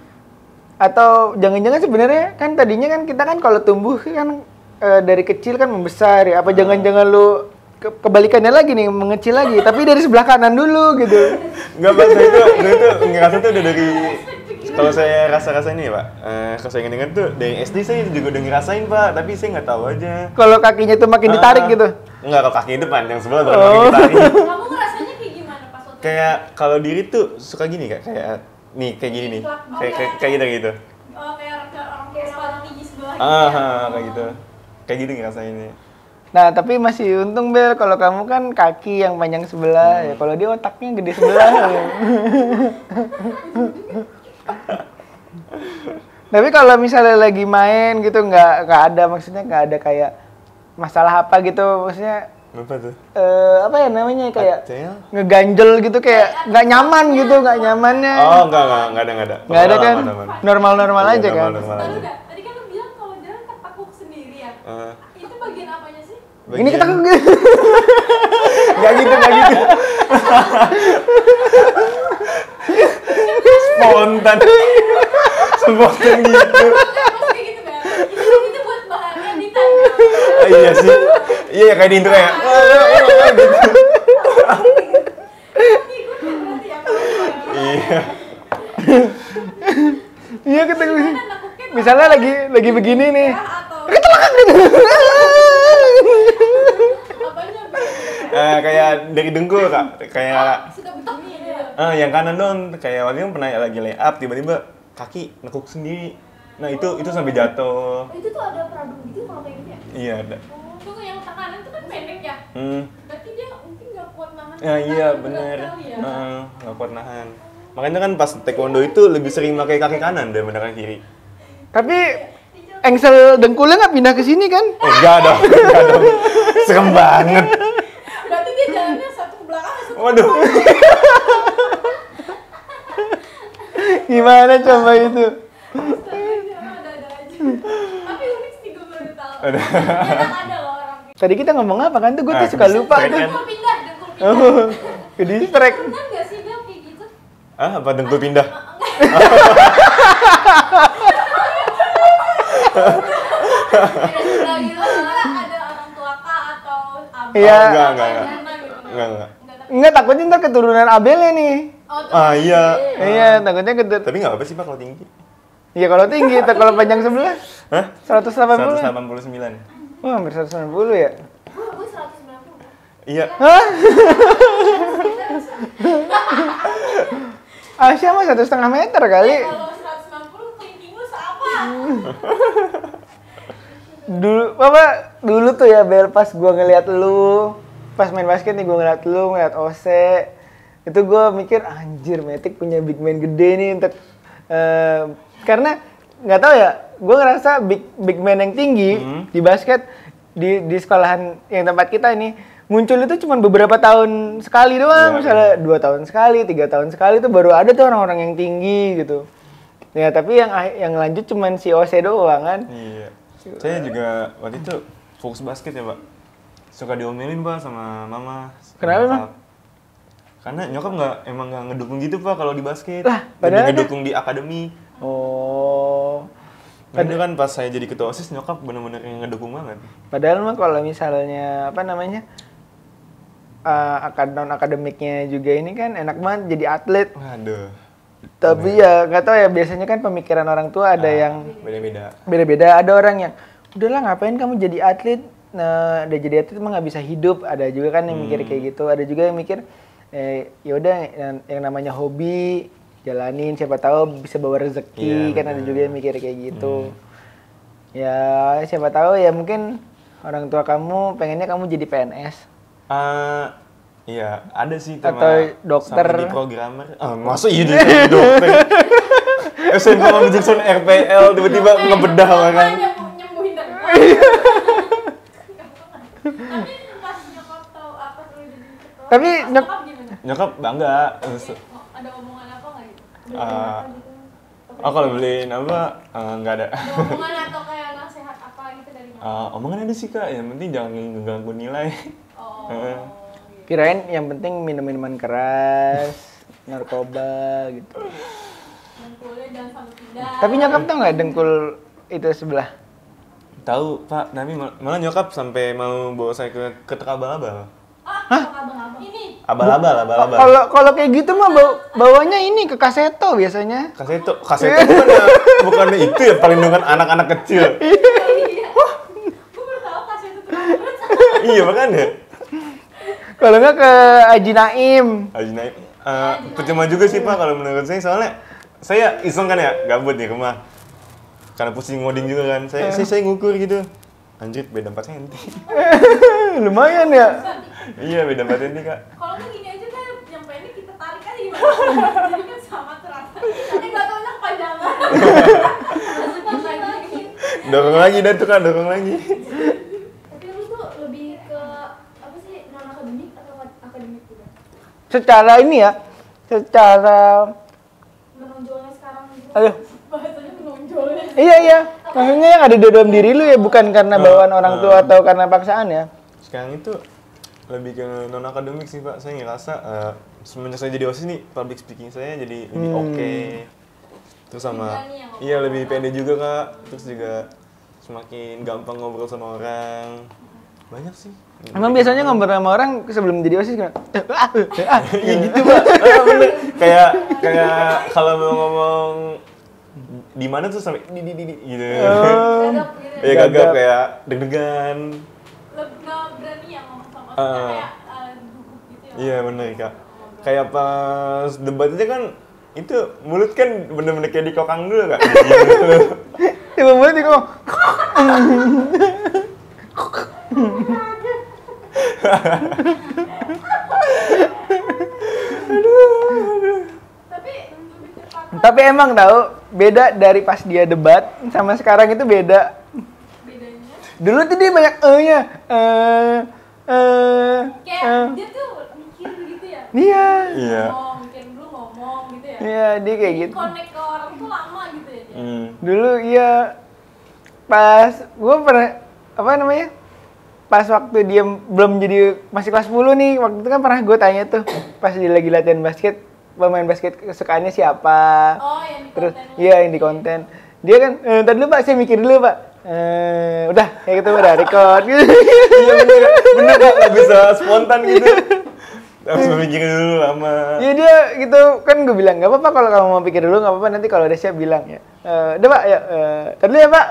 Atau jangan-jangan sebenarnya kan tadinya kan kita kan kalau tumbuh kan dari kecil kan membesar ya. Apa jangan-jangan lu kebalikannya lagi nih mengecil lagi tapi dari sebelah kanan dulu gitu. Enggak Pak, saya itu ngerasa tuh udah dari kalau saya rasa-rasa ini ya Pak, kalau saya ingat tuh dari SD saya juga udah ngerasain Pak, tapi saya nggak tahu aja. Kalau kakinya tuh makin ditarik gitu. Enggak, kalau kaki itu panjang sebelah baru makin ditarik. Kamu ngerasanya kayak gimana pas waktu Kayak kalau diri tuh suka gini Kak, kayak nih kayak gini nih. Kayak gitu. Oh kayak orang kayak sepatu tinggi sebelah Kayak gitu. Kayak gitu ngerasainnya. Nah, tapi masih untung Bel, kalau kamu kan kaki yang panjang sebelah, ya kalau dia otaknya gede sebelah. Tapi kalau misalnya lagi main gitu nggak ada, maksudnya nggak ada kayak masalah apa gitu, maksudnya Apa tuh? apa ya namanya kayak Acel? ngeganjel gitu, kayak nggak nyaman gitu, nggak nyamannya. Oh, enggak ada. Nggak ada kan? Aman. Normal-normal Iya, aja kan. normal aja. Tadi kan lu bilang kalau jalan ketakuk sendiri ya. Itu bagian apanya sih? Ini kita nggak gitu. Spontan gitu. Maksudnya gitu kan? Itu buat bahannya di tanggal. Iya sih. Iya kayak di intro ya. Gitu. Berarti ya kalau Iya. Iya kita nakuknya misalnya lagi begini nih. atau apanya? Kayak dari dengkul Kak. Kayak Suka betok gitu. yang kanan doang. Kayak waktu itu pernah lagi lay up tiba-tiba kaki nekuk sendiri. Nah, itu sampai jatuh. Oh, itu tuh ada pradum gitu kalau kayak gitu ya? Iya, ada. Oh, tuh yang kanan tuh kan pendek ya? Berarti dia mungkin nggak kuat nahan. Ya iya bener. Nggak kuat nahan. Makanya kan pas taekwondo itu lebih sering pakai kaki kanan daripada kaki kiri. Tapi engsel dengkulnya nggak pindah ke sini kan? Enggak dong. Serem banget. Berarti dia jalannya satu ke belakang, satu ke Waduh. Gimana coba itu? ada aja. Tapi unik sih, gue baru tahu. Ada loh orang gitu. Tadi kita ngomong apa kan tuh? Gue tuh suka lupa tuh. Dengkul pindah. Oh, ke distract. Pernah nggak sih Bel kayak gitu? Apa dengkul pindah? Ada gitu, ada orang tua kak atau abang Iya. Enggak. gitu. Enggak. Enggak, takutnya ntar keturunan Abelnya nih. Oh, Iya. Iya, takutnya keturunan. Tapi nggak apa sih Pak kalau tinggi? Iya kalau tinggi, kalau panjang sebelah Hah? 180. 189. Oh, hampir 190 ya? gue 190. Iya. Hah? Asia mah 1,5 meter kali. Kalau 190 kelingking lu seapa? Dulu tuh ya Bel, pas gua ngeliat lu pas main basket nih, gua ngeliat lu, ngeliat Ose, itu gua mikir anjir Matic punya big man gede nih untuk karena nggak tahu ya, gua ngerasa big man yang tinggi di basket di sekolahan yang tempat kita ini muncul itu cuma beberapa tahun sekali doang, misalnya 2 tahun sekali, 3 tahun sekali itu baru ada tuh orang-orang yang tinggi gitu. Ya tapi yang lanjut cuma si Ose doang kan. Iya. Saya juga waktu itu fokus basket ya Pak. Suka diomelin Pak sama mama. Kenapa, Bang? Karena nyokap emang nggak ngedukung gitu Pak kalau di basket. Lah, padahal Lebih ngedukung di akademi. Oh. Padahal kan pas saya jadi ketua OSIS nyokap bener-bener yang ngedukung banget. Padahal mah kalau misalnya apa namanya non akademiknya juga ini kan enak banget jadi atlet. Waduh. Tapi ya nggak tahu ya, biasanya kan pemikiran orang tua ada yang Beda-beda. beda-beda. Ada orang yang udahlah ngapain kamu jadi atlet, nah udah jadi atlet emang nggak bisa hidup. Ada juga kan yang mikir kayak gitu. Ada juga yang mikir ya udah yang namanya hobi jalanin, siapa tahu bisa bawa rezeki. Iya, Kan ada juga yang mikir kayak gitu. Ya siapa tahu ya, mungkin orang tua kamu pengennya kamu jadi PNS. Iya, ada sih Atau dokter. sama di programmer. Masa iya jadi dokter? SMP Michael Jackson RPL tiba-tiba ngebedah orang. Nyembuhin dan tapi pas nyokap tahu apa lu jadi ketua, Tapi nyokap gimana? Nyokap bangga. Ada omongan apa nggak gitu? Kalau beliin apa? Nggak ada. Ada omongan atau kayak nasihat apa gitu dari mama? Omongan ada sih Kak, yang penting jangan ngeganggu nilai. Oh. kirain yang penting minum-minuman keras, narkoba gitu. Dengkulnya jangan sampai pindah. Tapi nyokap tau nggak dengkul itu sebelah? Tahu Pak, tapi malah nyokap sampai mau bawa saya ke abal-abal. Abang-abang ini. Abal-abal. Kalau kayak gitu mah bawanya ini ke kaseto biasanya. Kaseto bukannya itu ya perlindungan anak-anak kecil. Iya. Gue baru tahu kasih itu tuh. Iya makanya. Kalau nggak ke Haji Naim. Haji Naim. Percuma juga sih Pak kalau menurut saya, soalnya saya iseng kan ya, gabut di rumah. Karena pusing ngoding juga kan. Saya ngukur gitu. Anjir, beda 4 cm. Lumayan ya. Iya, beda 4 cm, Kak. Kalau nggak gini aja kan, yang pendek kita tarik aja gimana? Jadi kan sama terasa. Tapi nggak tahu nya kepanjangan. Masukin lagi. Dorong lagi dan tuh kan, dorong lagi. Tapi lu tuh lebih ke apa sih, non akademik atau akademik juga? Secara ini ya, secara Menonjolnya sekarang gitu. aduh, Bahasanya menonjolnya. iya. Maksudnya yang ada di dalam diri lu ya, bukan karena bawaan orang tua atau karena paksaan ya. Sekarang itu lebih ke non akademik sih, Pak. Saya ngerasa semenjak saya jadi OSIS nih, public speaking saya jadi lebih oke. Terus sama Berani ya ngomong. iya lebih pede juga, Kak. Terus juga semakin gampang ngobrol sama orang. Banyak sih. Emang biasanya ngobrol sama orang sebelum jadi OSIS gimana? Iya gitu, Pak. Bener. Kayak kalau mau ngomong di mana tuh sampai di gitu. Gagap gitu ya. Ya gagap kayak deg-degan. Nggak berani ya ngomong sama maksudnya kayak gugup gitu ya. Iya bener, Kak. Kayak pas debat aja kan itu mulut kan bener-bener kayak dikokang dulu, Kak. Tiba mulut itu ngomong, Tapi lebih cepat tapi emang tahu beda dari pas dia debat sama sekarang itu beda. bedanya. Dulu tuh dia banyak e-nya. Kayak dia tuh mikir gitu ya. Iya. Iya. Mikir dulu ngomong gitu ya. Iya, dia kayak gitu. Connect ke orang tuh lama gitu ya. Dia. Dulu iya, pas gue pernah apa namanya, pas waktu dia belum jadi masih kelas 10 nih, waktu itu kan pernah gue tanya tuh pas dia lagi latihan basket, pemain basket kesukaannya siapa. Oh, yang di Terus konten. iya yang di konten dia kan tadi dulu Pak, saya mikir dulu Pak. Udah kayak gitu udah record gitu. Iya bener, Kak. Nggak bisa spontan gitu. Harus memikir dulu lama. Ya dia gitu kan, gue bilang nggak apa-apa kalau kamu mau pikir dulu, nggak apa-apa, nanti kalau udah siap bilang ya. Udah Pak ya, tadi ya Pak.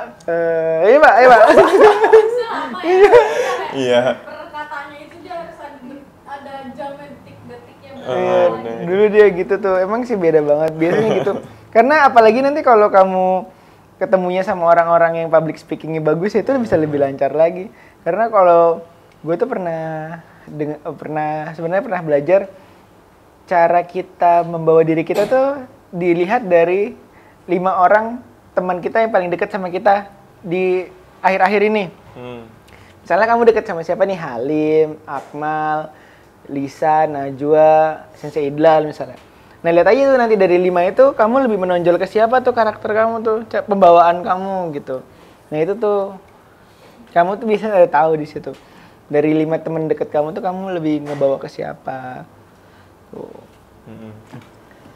Iya Pak, iya Pak. Harusnya lama ya. Iya. Perkataannya itu dia harus ada jam detik-detiknya. Iya, bener. dulu dia gitu tuh, emang sih beda banget biasanya gitu. Karena apalagi nanti kalau kamu ketemunya sama orang-orang yang public speakingnya bagus, itu bisa lebih lancar lagi. Karena kalau gue tuh sebenarnya pernah belajar cara kita membawa diri kita tuh dilihat dari 5 orang teman kita yang paling dekat sama kita di akhir-akhir ini. Misalnya kamu deket sama siapa nih, Halim, Akmal, Lisa, Najwa, Sensei Idlal misalnya. Nah lihat aja tuh nanti dari 5 itu kamu lebih menonjol ke siapa tuh karakter kamu tuh, pembawaan kamu gitu. Nah itu tuh kamu tuh bisa tahu di situ. Dari 5 teman deket kamu tuh kamu lebih ngebawa ke siapa. Tuh.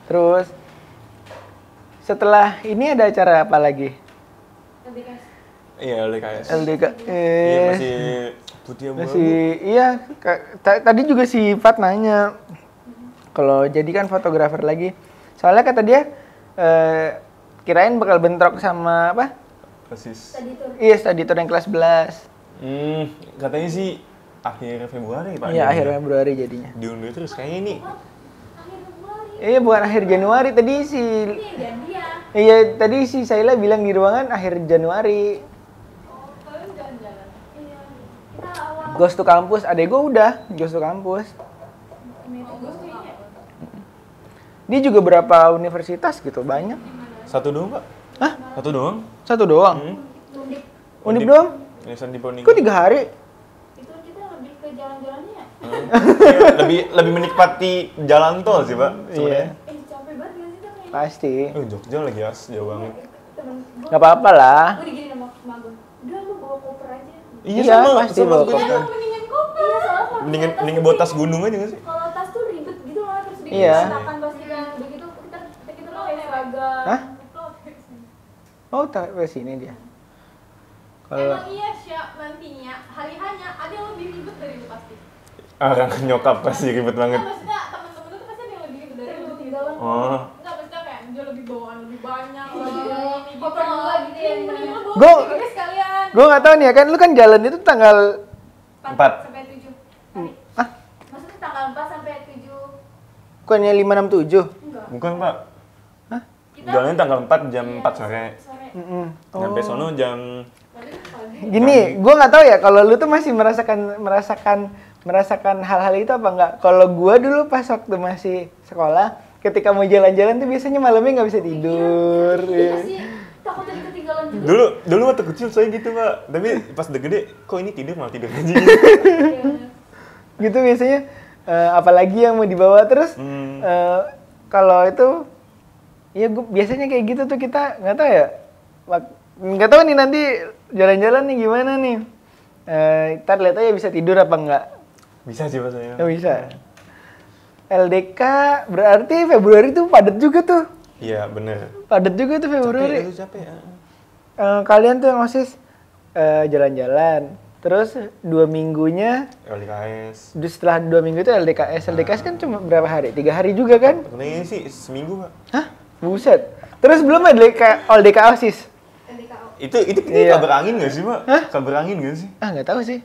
Terus setelah ini ada acara apa lagi? LDKS. Iya, LDKS. LDKS. Iya, masih putih abu-abu. Masih iya, tadi juga si Fat nanya kalau jadi kan fotografer lagi. Soalnya kata dia kirain bakal bentrok sama apa? Persis. Tadi tuh. Iya, study tour yang kelas 11. Katanya sih akhir Februari, Pak. Iya, jadinya. akhir Februari jadinya. Diundur terus kayaknya ini. Akhir Februari. Iya, bukan akhir Januari tadi si. Ini ya dia. Iya, tadi si Saila bilang di ruangan akhir Januari. Oh, kalian jalan-jalan. Iya. Kita awal Ghost to kampus, adek gue udah ghost to kampus. Agustus kayaknya. Dia juga berapa universitas gitu, banyak. Satu doang, Pak. Hah? Satu doang? Satu doang? Undip. Undip doang? Nisan di Poning. Kok 3 hari? Itu kita lebih ke jalan-jalannya ya. lebih menikmati jalan tol sih, Pak. Sebenarnya. Capek banget gak sih tapi Pasti. Jogja lagi jauh banget. temen gue. Gak apa-apa lah. Gue digini sama gue. Udah lu bawa koper aja. Iya, pasti bawa juga. koper. Mendingan koper. Iya, soalnya kalau Mendingan tas bawa tuh tas gunung aja nggak sih? Kalau tas tuh ribet gitu loh, terus bikin Iya. berantakan pasti kan. Begitu kita tuh kayak seragam. Hah? Oh, tak ke sini dia. Kalau Emang iya Sya, nantinya hari hanya ada yang lebih ribet dari lu pasti. Orang nyokap pasti ribet banget. Nggak, maksudnya temen-temen lu tuh pasti ada yang lebih ribet dari lu. Oh. Enggak, maksudnya kayak dia lebih bawaan lebih banyak. Koper dua gitu ya. Mending lu bawa Gua- tiga sekalian. gue nggak tahu nih ya kan, lu kan jalan itu tanggal 4. sampai 7. ah Maksudnya tanggal 4 sampai 7. bukannya 5, 6, 7? Enggak. Bukan, Pak. Kita Jalannya tanggal 4 jam iya, 4 sore. Sore. Mm-mm. Sampai sono jam Tadi pagi Gini, gue nggak tahu ya kalau lu tuh masih merasakan hal-hal itu apa enggak. Kalau gue dulu pas waktu masih sekolah, ketika mau jalan-jalan tuh biasanya malamnya nggak bisa tidur. Iya sih, takutnya ketinggalan juga. Dulu waktu kecil saya gitu Pak, tapi pas udah gede, kok ini tidur malah tidur aja. Gitu biasanya, apalagi yang mau dibawa terus. Kalau itu, ya gue biasanya kayak gitu tuh kita nggak tahu ya, nggak tahu nih nanti jalan-jalan nih gimana nih. Ntar lihat aja bisa tidur apa enggak. Bisa sih Pak saya. Nggak bisa. LDK berarti Februari tuh padat juga tuh. Iya bener. Padat juga tuh Februari. Capek ya. Kalian tuh yang OSIS jalan-jalan. Terus 2 minggunya, LDKS. setelah 2 minggu itu LDKS. LDKS kan cuma berapa hari? 3 hari juga kan? Katanya sih seminggu Pak. Hah? Buset. Terus belum LDK OSIS? LDKO. Itu Iya. kabar angin nggak sih Pak? Hah? Kabar angin nggak sih? Nggak tahu sih.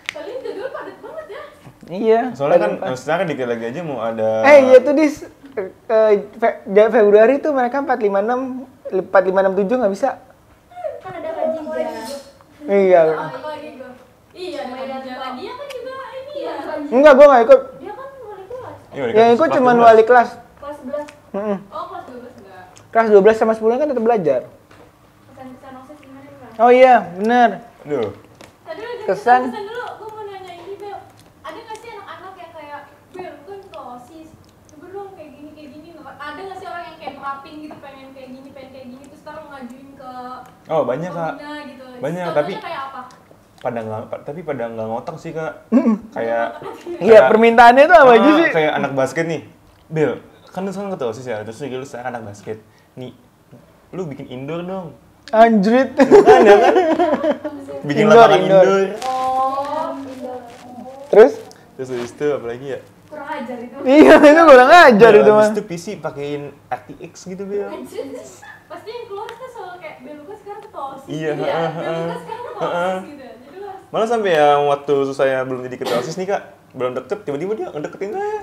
Kalian jadwal padat banget ya. Iya. Soalnya kan padat. sekarang dikit lagi aja mau ada. Iya tuh Februari tuh mereka 4567 nggak bisa. Kan ada kajian. Iya. Apa lagi gue? Iya, Mainan lagi ya kan juga ini ya. Enggak, gua nggak ikut. Dia kan wali kelas. Iya, Yang ikut kelas cuma 12. wali kelas. Kelas 11. Mm-mm. Oh, kelas 12 enggak. Kelas 12 sama 10 kan tetap belajar. Pesan-pesan OSIS gimana nih, Mas? Oh iya, benar. Aduh. Tadi udah Kesan. pesan dulu, gue mau nanya ini, Bel. Ada nggak sih anak-anak yang kayak, Bel, gue kan ke OSIS, coba dong kayak gini. Ada nggak sih orang yang kayak nerapin gitu, pengen kayak gini, terus sekarang ngajuin ke Oh banyak Kak. pembina gitu. Banyak, Contohnya tapi- kayak apa? pada nggak ngotak sih Kak. Kayak. Iya, permintaannya tuh apa aja sih? Kayak anak basket nih. Bel, kan lu sekarang ketua OSIS ya, terus lu sekarang anak basket. Nih, lu bikin indoor dong. Anjrit. Kan ya kan? Bikin Indoor, lapangan indoor. indoor. Oh, Indo. Terus? Terus habis itu apa lagi ya? Kurang ajar itu. Iya, itu kurang ajar itu mah. Habis itu PC pakein RTX gitu Bel. Pasti yang keluar kan soal kayak, Bel, lu kan sekarang ketua OSIS. Iya, gitu ya. Bel, lu kan sekarang ketua OSIS gitu ya. Jadi lu harus Malah sampai yang waktu saya belum jadi ketua OSIS nih Kak, belum deket, tiba-tiba dia ngedeketin saya.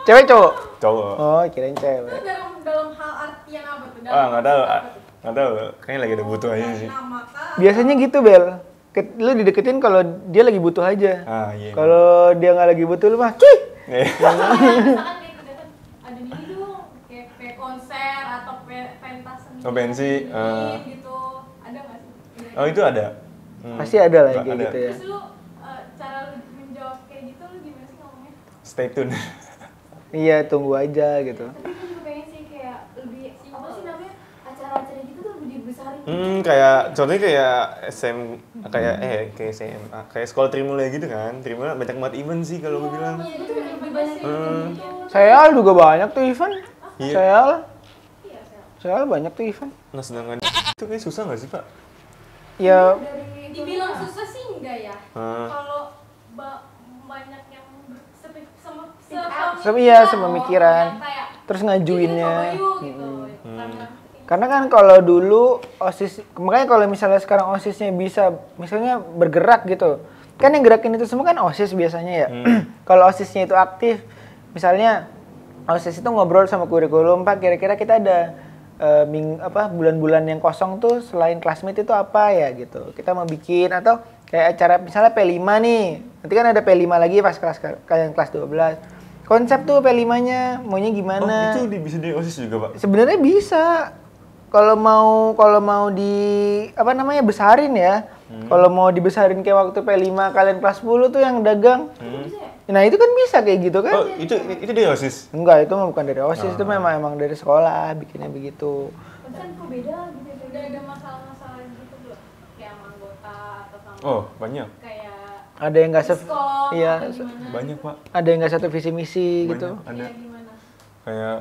Cewek cowok? Cowok. Oh, kirain cewek. itu dalam hal artian apa tuh? Nggak tahu. apa tuh? Nggak tahu. Kayaknya lagi ada butuh aja sih. Nama kah? Biasanya gitu, Bel. Lu dideketin kalau dia lagi butuh aja. Ah iya. Kalau dia nggak lagi butuh lu mah, cuy. Misalkan kayak gitu kan, ada ini dong, kayak konser atau pentas seni. Oh, pensi, gitu. Ada nggak sih? Oh itu ada. Pasti ada lah Nggak kayak ada. gitu ya. Terus lu cara lu menjawab kayak gitu lu gimana sih ngomongnya? Stay tune. Iya, tunggu aja gitu. Tapi gue juga pengen sih kayak lebih apa sih namanya acara-acara gitu tuh lebih dibesarin. Kayak contohnya kayak kayak SMA, kayak sekolah Trimula gitu kan. Trimula banyak banget event sih kalau gue bilang. Iya, itu lebih banyak gitu. Sayal juga banyak tuh event. Iya. Sayal. Iya, Sel. Sayal banyak tuh event. Nah sedangkan itu kayak susah nggak sih Pak? Ya, Dibilang susah sih enggak ya? Hmm. Kalau banyak yang iya, sepemikiran. Terus ngajuinnya. Gitu. Karena kan kalau dulu OSIS, makanya kalau misalnya sekarang OSISnya bisa misalnya bergerak gitu. Kan yang gerakin itu semua kan OSIS biasanya ya. Kalau OSISnya itu aktif, misalnya OSIS itu ngobrol sama kurikulum, Pak, kira-kira kita ada bulan-bulan yang kosong tuh selain classmate itu apa ya gitu. Kita mau bikin atau kayak acara misalnya P5 nih. Nanti kan ada P5 lagi pas kelas 12. Konsep tuh P5-nya maunya gimana? Oh itu bisa di OSIS juga Pak? Sebenarnya bisa. Kalau mau besarin ya. Kalau mau dibesarin kayak waktu P5 kalian kelas 10 tuh yang dagang. Nah, itu kan bisa kayak gitu kan? Oh itu di OSIS? Enggak, itu mah bukan dari OSIS, itu memang dari sekolah bikinnya begitu. Kan kok beda gitu. Udah ada masalah-masalah gitu belum? Kayak sama anggota atau sama Oh banyak. kayak Ada yang nggak diskon iya, atau gimana? Banyak Pak. ada yang nggak satu visi misi gitu. Banyak. Ada. Iya, gimana? Kayak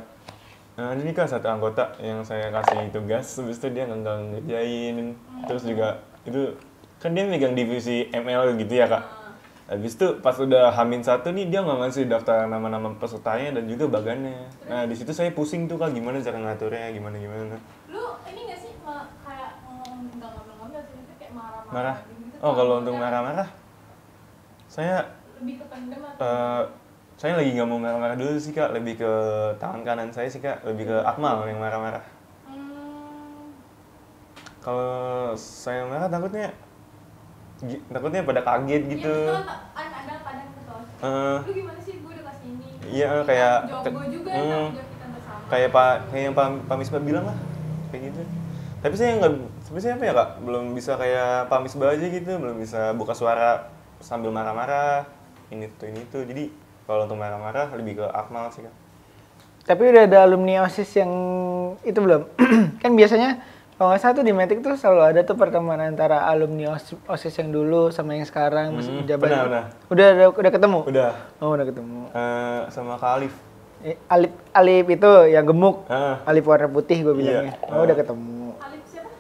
ini kan satu anggota yang saya kasih tugas, habis itu dia nggak ngerjain, terus juga itu kan dia megang divisi ML gitu ya Kak. Habis itu pas udah H-1 nih dia nggak ngasih daftar nama-nama pesertanya dan juga bagannya. Nah di situ saya pusing tuh Kak, gimana cara ngaturnya, gimana. Lu ini nggak sih kayak nggak ngomel-ngomel sih, itu kayak marah-marah Marah? gitu? Oh kalau untuk marah-marah, saya lebih ke pendem atau saya lagi nggak mau marah-marah dulu sih Kak, lebih ke tangan kanan saya sih Kak, lebih ke Akmal yang marah-marah. Kalau saya marah takutnya takutnya pada kaget gitu. Iya, betul, ada kadang betul. Lu gimana sih, gue udah kasih ini. Iya, kayak jawab gue juga, jawab kita bersama. kayak yang Pak Misbah bilang lah, kayak gitu. Tapi saya apa ya kak, belum bisa kayak Pak Misbah aja gitu, belum bisa buka suara sambil marah-marah, ini tuh. Jadi kalau untuk marah-marah lebih ke Akmal sih kak. Tapi udah ada alumni OSIS yang itu belum? Kan biasanya kalau nggak salah tuh di Matic tuh selalu ada tuh pertemuan antara alumni OSIS yang dulu sama yang sekarang masih pejabat. Benar. Udah ketemu? Udah. Oh, udah ketemu. Sama Kak Alif. Alif itu yang gemuk. Alif warna putih gue bilangnya. Iya. Oh, udah ketemu. Alif siapa?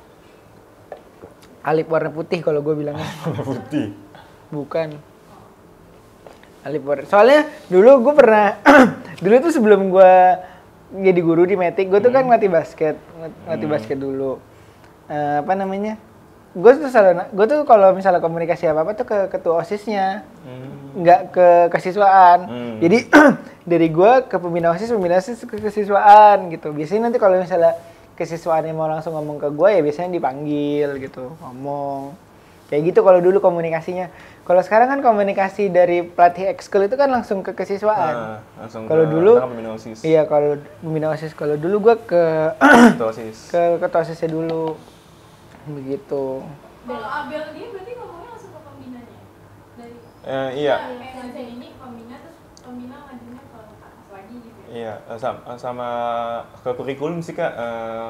Alif warna putih kalau gue bilangnya. Warna putih. Bukan. Alif warna. Soalnya dulu gue pernah dulu tuh sebelum gue jadi guru di Matic, gue tuh kan ngelatih basket dulu. Apa namanya? Gue tuh kalau misalnya komunikasi apa tuh ke ketua OSIS-nya, nggak ke kesiswaan. Jadi dari gue ke pembina OSIS ke kesiswaan gitu. Biasanya nanti kalau misalnya kesiswaannya mau langsung ngomong ke gue ya biasanya dipanggil gitu, ngomong. Kayak gitu kalau dulu komunikasinya. Kalau sekarang kan komunikasi dari pelatih ekskul itu kan langsung ke kesiswaan. Kalau dulu pembina OSIS. Iya, kalau pembina OSIS. Kalau dulu gue ke Ketua OSIS. ke ketua OSISnya dulu. Begitu. Kalau Abel dia berarti ngomongnya langsung ke pembinanya? Dari Iya. kayak ngajak ini pembina, terus pembina ngajunya ke atas lagi gitu ya? Iya, sama ke kurikulum sih kak,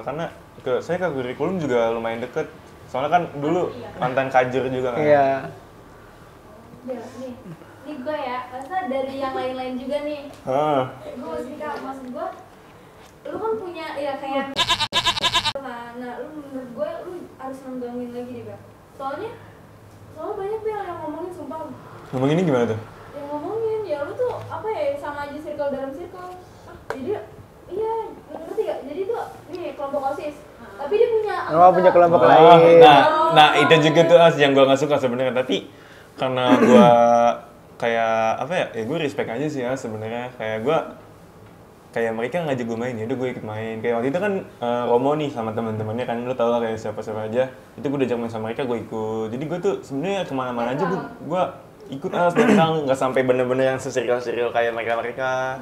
karena saya ke kurikulum juga lumayan deket. Soalnya kan dulu mantan kajer juga kan. Iya. Nih gue ya, masa dari yang lain-lain juga nih. Gue masih maksud gue, lu kan punya ya kayak nah lu menurut gue lu harus nenggangin lagi deh Bel. Soalnya banyak Bel yang ngomongin sumpah. Ngomong ini gimana tuh? Yang ngomongin ya lu tuh apa ya sama aja circle dalam circle. Jadi iya ngerti gak? Jadi tuh nih kelompok OSIS. Tapi dia punya Punya kelompok lain. Nah itu juga tuh yang gue nggak suka sebenarnya, tapi karena gue kayak apa ya gue respect aja sih ya sebenarnya, kayak mereka ngajak gue main, ya udah gue ikut main. Kayak waktu itu kan Romo nih sama teman-temannya kan, lu tau lah kayak siapa aja, itu gue diajak main sama mereka, gue ikut. Jadi gue tuh sebenarnya kemana-mana aja gue ikut nggak sampai bener-bener yang seserial kayak mereka.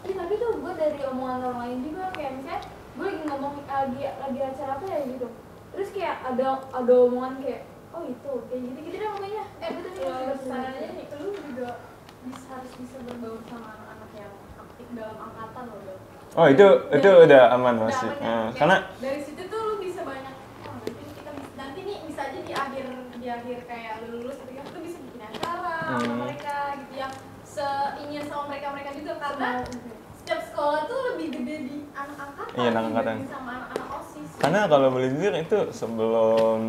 Tapi tuh gue dari omongan orang lain juga kayak misalnya gue lagi ngomong lagi acara apa ya gitu, terus kayak ada omongan kayak oh itu kayak gitu deh pokoknya. Betul nih, sarannya nih, lu juga harus bisa berbaur sama anak-anak yang aktif dalam angkatan loh. Oh itu udah aman masih. Karena dari situ tuh lu bisa banyak. Nanti nih bisa aja di akhir kayak lu lulus gitu ya, lu bisa bikin acara sama mereka gitu yang seingin sama mereka juga, karena setiap sekolah tuh lebih gede di anak angkatan. Iya, anak angkatan. Dibanding sama anak-anak OSIS. Karena kalau boleh jujur itu sebelum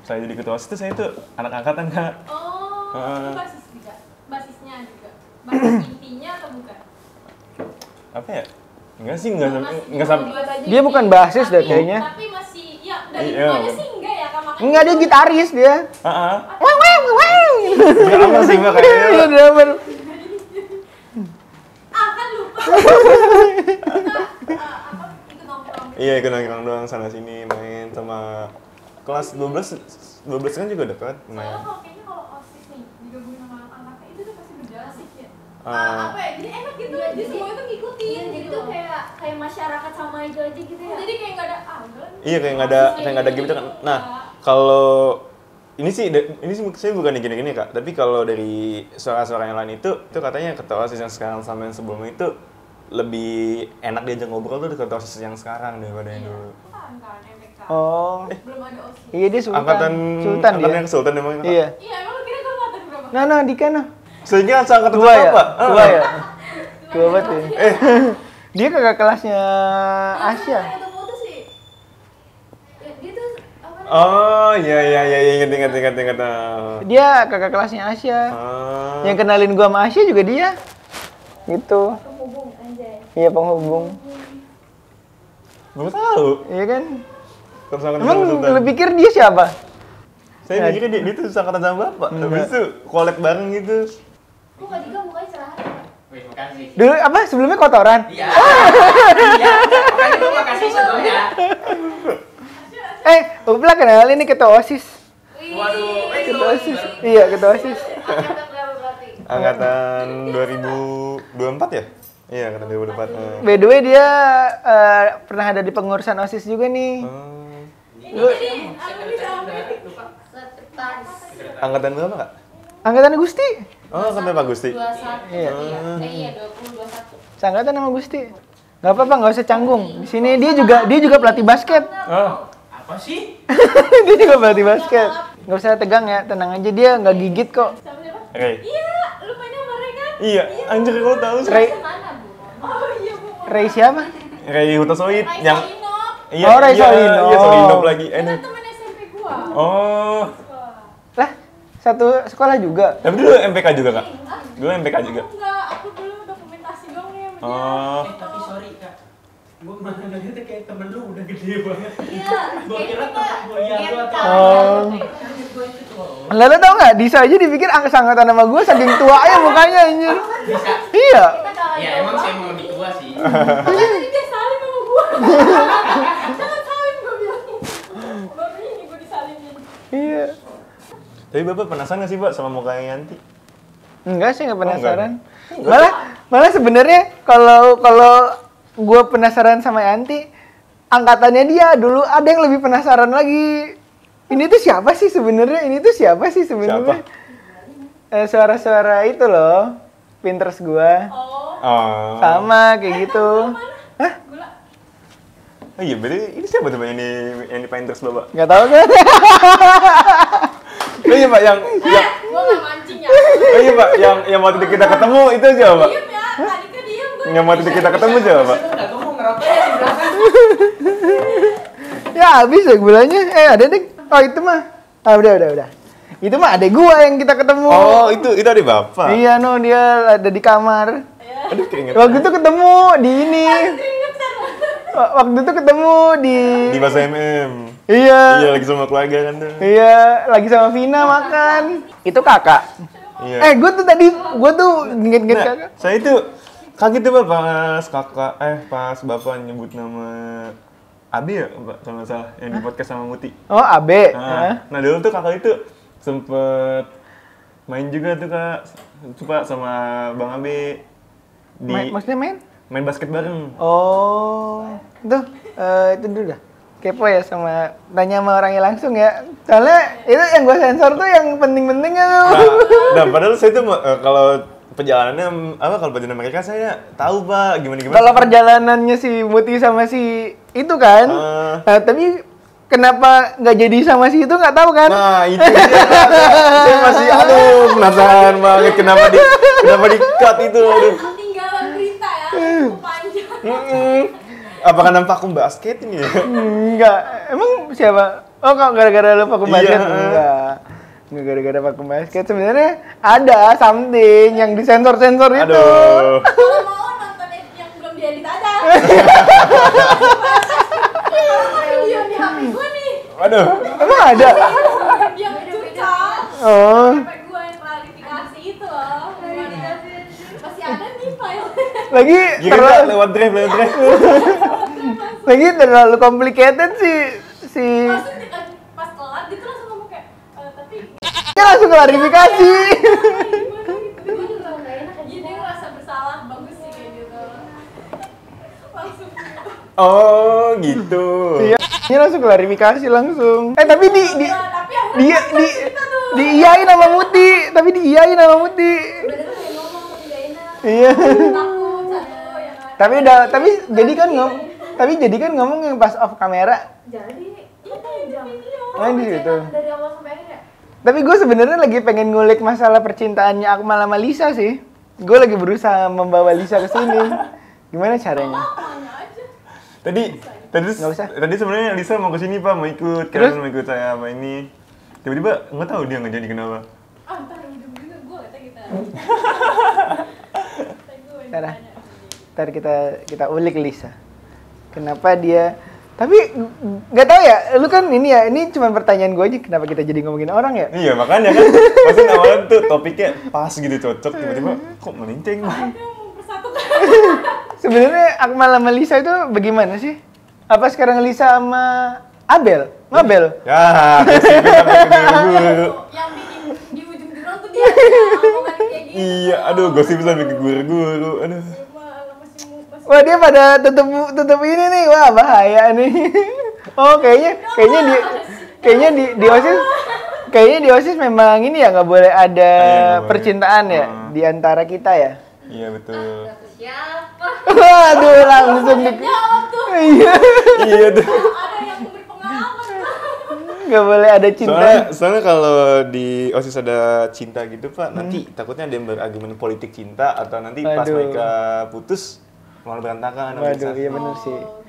saya jadi ketua OSIS itu saya itu anak angkatan kak. Itu basis juga, basisnya juga, basis intinya atau bukan? Apa ya? Enggak sampai. Dia bukan basis deh kayaknya. Tapi masih ya dari semuanya sih enggak ya Kak, makanya. Enggak, dia gitaris dia. Wow. Drummer sih mbak kayaknya. Iya, drummer. Kan lupa. Ikut nongkrong. Iya, ikut nongkrong doang sana sini main sama kelas 12 kan juga dekat main. Soalnya kayaknya kalau OSIS nih digabungin sama anak-anak itu tuh pasti berjalan sih ya. Apa ya? Jadi enak gitu, jadi semua itu ngikutin. Iya, jadi tuh kayak masyarakat sama itu aja gitu ya. Jadi kayak nggak ada udah. Iya, kayak nggak ada gitu kan. Nah, kalau ini sih saya bukan gini-gini kak, tapi kalau dari suara-suara yang lain itu katanya ketua OSIS yang sekarang sama yang sebelumnya itu lebih enak diajak ngobrol tuh ketua OSIS yang sekarang daripada yang dulu. Kan MBK. Oh. Belum ada OSIS. Iya, dia sultan. Angkatan dia. yang sultan emang kak? Iya. Iya, emang lu kira gue angkatan berapa? Nah, Dika nah. Sehingga angkatan Tua ya? berapa? Tua ya? Tua banget ya. Dia kakak kelasnya Asia. Yang putus sih. Dia tuh apa namanya? Oh, iya, ingat. Dia kakak kelasnya Asia. Yang kenalin gua sama Asia juga dia. Gitu. Penghubung anjay. Iya, penghubung. Baru tahu. Iya kan? Terus angkatan Emang sama sultan. lu pikir dia siapa? Saya mikirnya dia tuh angkatan sama bapak. Habis itu collab bareng gitu. Kok Kak Dika mukanya cerah ya? Wih, makasih. Dulu apa? Sebelumnya kotoran? Iya. Iya, makanya gue makasih sebelumnya. Upla kenalin nih ketua OSIS. Waduh, Ketua OSIS. Iya, ketua OSIS. Angkatan berapa berarti? Angkatan 2024 ya? Iya, angkatan 2024. By the way dia pernah ada di pengurusan OSIS juga nih. Ini jadi alumni sama Angkatan berapa, Kak? Angkatan Gusti. Oh, angkatan Pak Gusti. 21. Iya. Iya, 20 21. Seangkatan sama Gusti. Gak apa-apa, nggak usah canggung. Di sini dia juga pelatih basket. Oh, Apa sih? Dia juga pelatih basket. Nggak usah tegang ya, tenang aja, dia nggak gigit kok. Siapa? Ray. Iya, lu mainnya sama Ray kan? Iya, anjir kau tahu sih. Ray, Mana, Bu? Oh iya, Bu. Ray siapa? Ray Hutasoid Ray yang Solinop. iya, Oh, Ray iya, Solinop. Iya, Solinop lagi. Dia kan temen SMP gua. Oh. Lah, satu sekolah juga. Tapi dulu MPK juga, Kak? Dulu MPK juga. Enggak, aku dulu dokumentasi dong nih sama dia. Oh. Tapi sorry kak, gue malah ngeliatnya kayak temen lu udah gede banget. Iya, Gua kira kayaknya temen kuliah gua atau Oh. Gua itu tuh. Lalu tau nggak? Disa aja dipikir angkatan sama gue saking tua aja mukanya anjir. Bisa. Iya. kita kalah Ya jauh emang saya banget. emang lebih tua sih. Tadi dia salim sama gua. Jangan salim gua bilang. Baru ini gua disalimin. Iya. Tapi Bapak penasaran nggak sih, Pak, sama mukanya Yanti? Enggak sih, nggak penasaran. Enggak. Malah sebenarnya kalau gue penasaran sama Yanti, angkatannya dia dulu ada yang lebih penasaran lagi. Ini tuh siapa sih sebenarnya? Siapa? Suara-suara itu loh, Pinterest gua. Oh, Oh. Sama kayak gitu. Hah? gula. Oh iya, berarti ini siapa tuh, Pak, yang di Pinterest Bapak? Nggak tahu kan? Oh iya, Pak, yang Gua enggak mancing ya. oh iya, Pak, yang waktu itu kita ketemu itu siapa, Pak? Diem ya, tadi kan diem gua. Yang waktu itu kita ketemu siapa, Pak? Udah kamu ngerokok ya di belakang. Ya habis ya gulanya. Ada deh. Oh itu mah. Ah udah. Itu mah adek gua yang kita ketemu. Oh, itu ada Bapak. Iya no, dia ada di kamar. Aduh, keinget. Waktu itu ketemu di ini. Keringetan. Waktu itu ketemu di. Di Masa MM. Iya. Iya, lagi sama keluarga kan tuh. Iya, lagi sama Vina makan. Itu kakak. Iya. Gua tuh nginget Nah, kakak. saya itu kaget tuh, Pak, pas Bapak nyebut nama Abi ya, Pak, kalau nggak salah, yang di podcast sama Muti. Oh, Abe. Nah, dulu tuh kakak itu sempet main juga tuh, Kak, Pak, sama Bang Abe di Maksudnya main? basket bareng. Oh, itu dulu dah. Kepo ya sama tanya sama orangnya langsung ya. Soalnya itu yang gue sensor tuh yang penting-pentingnya tuh. Nah, padahal saya tuh kalau perjalanan mereka saya tahu, Pak, gimana. Kalau perjalanannya si Muti sama si itu kan. Tapi kenapa nggak jadi sama si itu nggak tahu kan? Nah, itu dia. Saya masih penasaran banget kenapa di-cut itu. Aduh. Ketinggalan berita ya, cukup panjang. Apakah nampak vakum basket ini ya? Enggak. Emang siapa? Oh, kok gara-gara lu vakum basket? Iya. Enggak. Nggak gara-gara vakum basket. Sebenarnya ada something yang disensor-sensor itu. Aduh. Kalau mau nonton yang belum diedit aja. Video di HP gua nih. Aduh. Emang ada? Yang curcol. Oh. HP gua yang klarifikasi itu loh. Masih ada nih file. Lagi Gila, lewat drive. lagi terlalu complicated si Maksudnya pas kelar dia tuh langsung ngomong kayak tapi dia langsung klarifikasi. gimana gitu. Gue juga nggak enak aja. Dia ngerasa bersalah, bagus sih kayak gitu. Langsung gitu. Oh, gitu. Iya, dia langsung klarifikasi langsung. Tapi Tapi yang diiyain sama Muti, tapi diiyain sama Muti. Bener tuh kayak ngomong tapi nggak enak. Iya. takut satu yang Tapi jadi kan ngomong yang pas off kamera. Jadi itu yang video. Main di situ. dari awal sampai akhir ya. Tapi gue sebenarnya lagi pengen ngulik masalah percintaannya Akmal sama Lisa sih. Gue lagi berusaha membawa Lisa ke sini. Gimana caranya? Tanya aja. Tadi Nggak usah. sebenarnya Lisa mau kesini, Pak, mau ikut Terus? kan, mau ikut saya apa ini. Tiba-tiba nggak tahu dia nggak jadi kenapa. Ntar ujung juga gue kata kita. Ntar kita ulik Lisa. Kenapa dia? Tapi nggak tahu ya. Lu kan ini cuma pertanyaan gue aja. Kenapa kita jadi ngomongin orang ya? Iya, makanya kan. Maksudnya awalnya tuh topiknya pas gitu, cocok. Tiba-tiba kok melenceng. Dia mau persatukan. Sebenarnya Akmal sama Lisa itu bagaimana sih? Apa sekarang Lisa sama Abel? Mabel? Ya, kasih kita dulu. Yang di omongan kayak gitu. Iya, aduh gosip sampai ke guru-guru. Aduh. Masih Wah, dia pada tutup ini nih. Wah, bahaya nih. Oh, kayaknya di OSIS kayaknya di OSIS memang ini ya nggak boleh ada nggak boleh. percintaan ya di antara kita ya. Iya betul. siapa? Waduh, langsung Jawab tuh. Iya. Iya tuh. Ada yang memberi pengalaman tuh. Nggak boleh ada cinta. Soalnya kalau di OSIS ada cinta gitu Pak, nanti takutnya ada yang berargumen politik cinta atau nanti pas Waduh. mereka putus malah berantakan. Waduh, iya bener sih. Oh,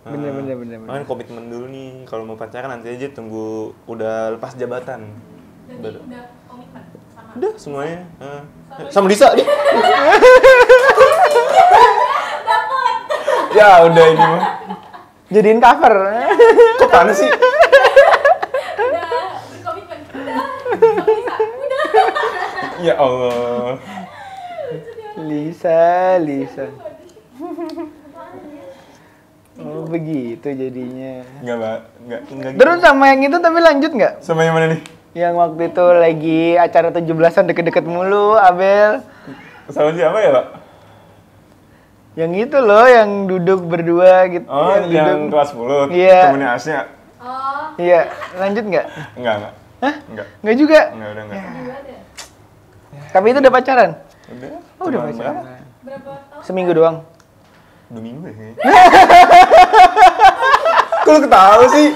Bener. Makanya komitmen dulu nih, kalau mau pacaran nanti aja tunggu udah lepas jabatan. jadi udah komitmen sama. Udah semuanya. Sama Lisa nih. Ya udah ini mah. Jadiin cover. Kok panas sih? Udah berkomitmen. Udah. Sama Lisa. Udah. Ya Allah. Lisa. Oh begitu jadinya. Enggak gitu. Terus sama yang itu tapi lanjut nggak? Sama yang mana nih? Yang waktu itu lagi acara 17-an deket-deket mulu, Abel. Sama siapa ya, Pak? Yang itu loh, yang duduk berdua gitu. Oh, yang duduk. kelas 10. Iya. Temennya Asnya. Oh, Iya, lanjut nggak? Enggak. Hah? Enggak. Nggak juga? Udah enggak. gimana? Tapi itu udah pacaran? Udah. Oh, udah Cuman pacaran. berapa? Berapa tahun? Seminggu doang? 2 minggu ya kayaknya. Kok lu ketawa sih?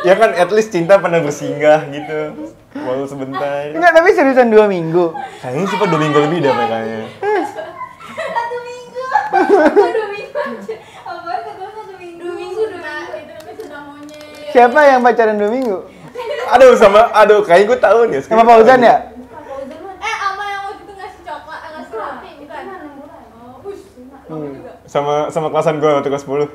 Ya kan at least cinta pernah bersinggah gitu. Walau sebentar. Enggak, tapi seriusan 2 minggu. Kayaknya sih Pak 2 minggu lebih dah mereka-nya. 1 minggu. 2 minggu aja. Apaan ketemu 1 minggu? 2 minggu udah itu namanya sudah monyet. Siapa yang pacaran 2 minggu? Aduh, kayaknya gue tahu nih. Sama Fauzan ya? Sama yang waktu itu ngasih coklat, ngasih roti, bukan? Oh, push. Kamu juga. Sama kelasan gue waktu kelas 10.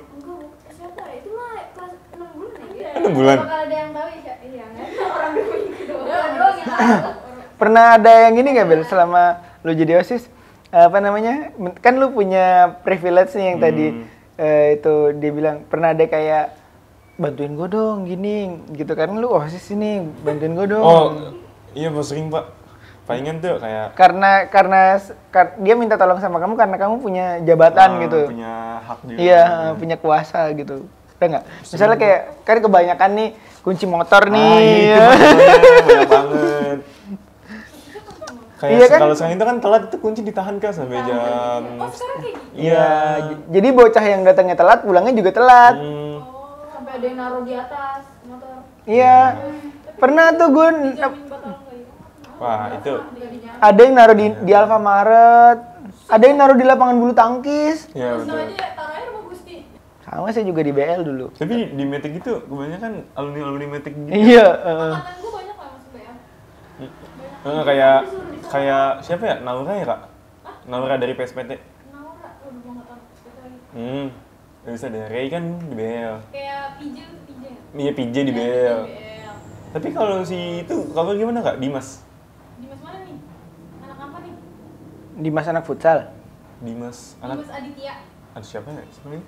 Siapa? Itu mah kelas 6 bulan ya? 6 bulan. Bakal ada yang tahu ya? Iya nggak? Orang 2 minggu doang. Orang doang yang tahu. Pernah ada yang gini nggak, Bel? Selama lu jadi OSIS, apa namanya? Kan lu punya privilege nih yang tadi itu dia bilang, pernah ada kayak bantuin gue dong gini gitu kan, lu OSIS ini bantuin gue dong. Oh, iya Pak, sering Pak. Palingan tuh kayak Karena dia minta tolong sama kamu karena kamu punya jabatan gitu. punya hak juga. Iya, punya kuasa gitu. Udah nggak? Misalnya kayak kan kebanyakan nih kunci motor nih. Itu ya. banyak banget. Kayak Iya kan? kalau sekarang itu kan telat itu kunci ditahan kan sampai jam. Oh, sekarang kayak gitu? Iya. Jadi bocah yang datangnya telat, pulangnya juga telat. Sampai ada yang naruh di atas motor. Iya. Pernah tuh gue Jamin batal nggak ya? Wah, itu. ada yang naruh di Alfamaret, ada yang naruh di lapangan bulu tangkis. Iya Terus betul. aja taruh air sama Gusti. Sama saya juga di BL dulu. Tapi di Matic itu kebanyakan alumni Matic gitu. Iya, Angkatan gue banyak lah masuk ya. Kayak siapa ya? Naura ya, Kak? Naura dari PSPT. Naura, udah gue nggak tahu. Siapa lagi? Bisa deh. Ray kan di BL. Kayak PJ tuh PJ. Iya, PJ di BL. Tapi kalau si itu kabar gimana, Kak? Dimas. Dimas mana nih? Anak apa nih? Dimas anak futsal. Dimas anak Dimas Aditya. aduh siapa ya? Siapa ini?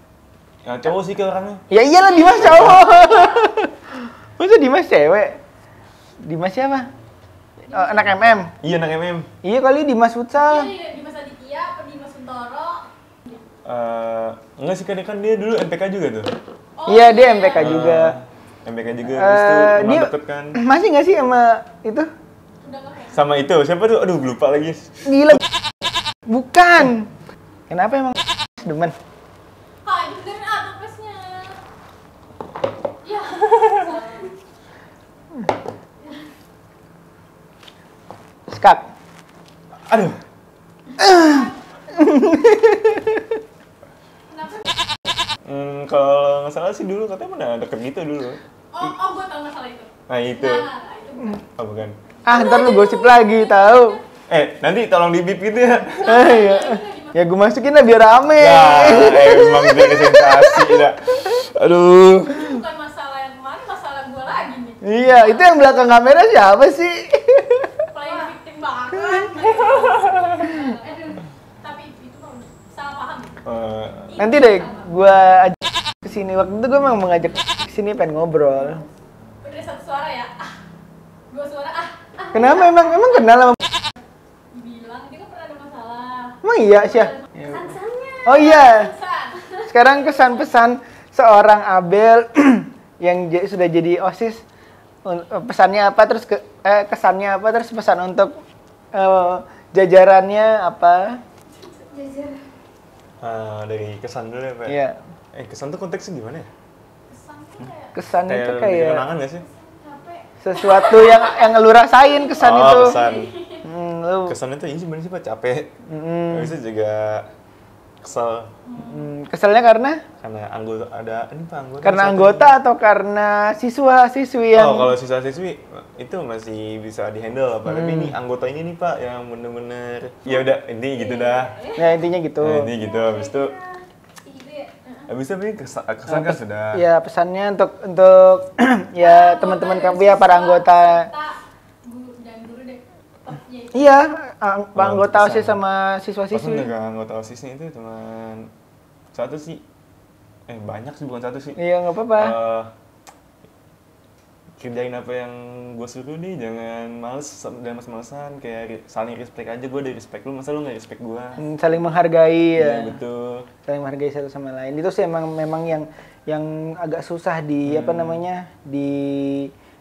Ya cowok sih ke orangnya. Ya iyalah Dimas cowok. Masa Dimas cewek? Dimas siapa? Oh, anak MM. Iya, anak MM. Iya kali Dimas futsal. Iya, Dimas Aditya, apa Dimas Suntoro? Enggak sih kan dia dulu MPK juga tuh. Iya dia MPK juga. MPK juga habis itu dia emang deket kan. masih nggak sih sama itu? Udah nggak kayak. Sama itu, siapa tuh? Aduh, lupa lagi. Gila. Bukan. Kenapa emang demen? Kak, itu benerin topesnya. Ya. Skak. Aduh. Kenapa? Kalau nggak salah sih dulu katanya pernah deket gitu dulu. Oh, gue tau masalah itu. Nah itu. Nah, itu bukan. Oh bukan. Ah ntar lu gosip lagi tahu. Nanti tolong di bip gitu ya. Iya. Ya gue masukin lah biar rame. Ya, emang biar sensasi dah. Aduh. Itu bukan masalah yang kemarin, masalah gue lagi nih. Iya, itu yang belakang kamera siapa sih? Playing victim banget. Tapi itu mah salah paham. Nanti deh gua ajak kesini. Waktu itu gue memang mengajak kesini pengen ngobrol. Satria satu suara ya. Dua suara Kenapa emang kenal sama? bilang dia kan pernah ada masalah. Emang iya sih. Kesannya. Oh iya. Pesan. Sekarang kesan-pesan seorang Abel yang sudah jadi OSIS, pesannya apa, terus kesannya apa, terus pesan untuk jajarannya apa? Jajar. Dari kesan dulu ya Pak. Iya. Kesan tuh konteksnya gimana ya? Kesan tuh kayak Kesan itu lebih kayak kenangan gak sih? capek. sesuatu yang lu rasain kesan itu. Kesan. Lu. Kesan itu ini sebenarnya sih Pak, capek. Bisa juga kesel Keselnya karena anggota ini Pak, anggota. karena satu. anggota atau karena siswa-siswi yang Oh, kalau siswa-siswi itu masih bisa dihandle apa. Tapi ini anggota ini nih Pak yang bener-bener ya udah ini gitu dah. ya intinya gitu. Nah, ini gitu habis itu Gitu ya. habis itu kesan kan sudah. Ya pesannya untuk ya teman-teman kamu ya para anggota. Guru dan guru deh. Topnya itu. Iya, anggota pesan. OSIS sama Pesan siswa-siswi. dengan anggota OSISnya itu cuman satu sih. Banyak sih, bukan satu sih. Iya, nggak apa-apa. Kerjain apa yang gue suruh nih, jangan males dan males-malesan, kayak saling respect aja. Gue dari respect lu, masa lu nggak respect gue? Saling menghargai ya. Iya betul. Saling menghargai satu sama lain. Itu sih memang yang agak susah apa namanya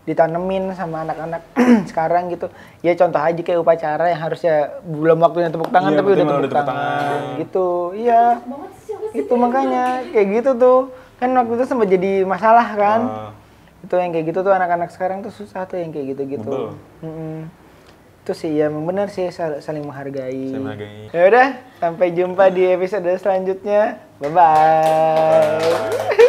ditanemin sama anak-anak sekarang gitu. Ya contoh aja kayak upacara yang harusnya belum waktunya tepuk tangan Iya, tapi betul, udah malah tepuk udah tepuk tangan. tangan. Gitu. Iya. Banget sih siapa sih? Itu makanya kayak gitu tuh. Kan waktu itu sempat jadi masalah kan. Itu yang kayak gitu tuh anak-anak sekarang tuh susah tuh yang kayak gitu-gitu. Betul. Itu sih ya memang benar sih saling menghargai. Saling menghargai. Ya udah, sampai jumpa di episode selanjutnya. Bye bye.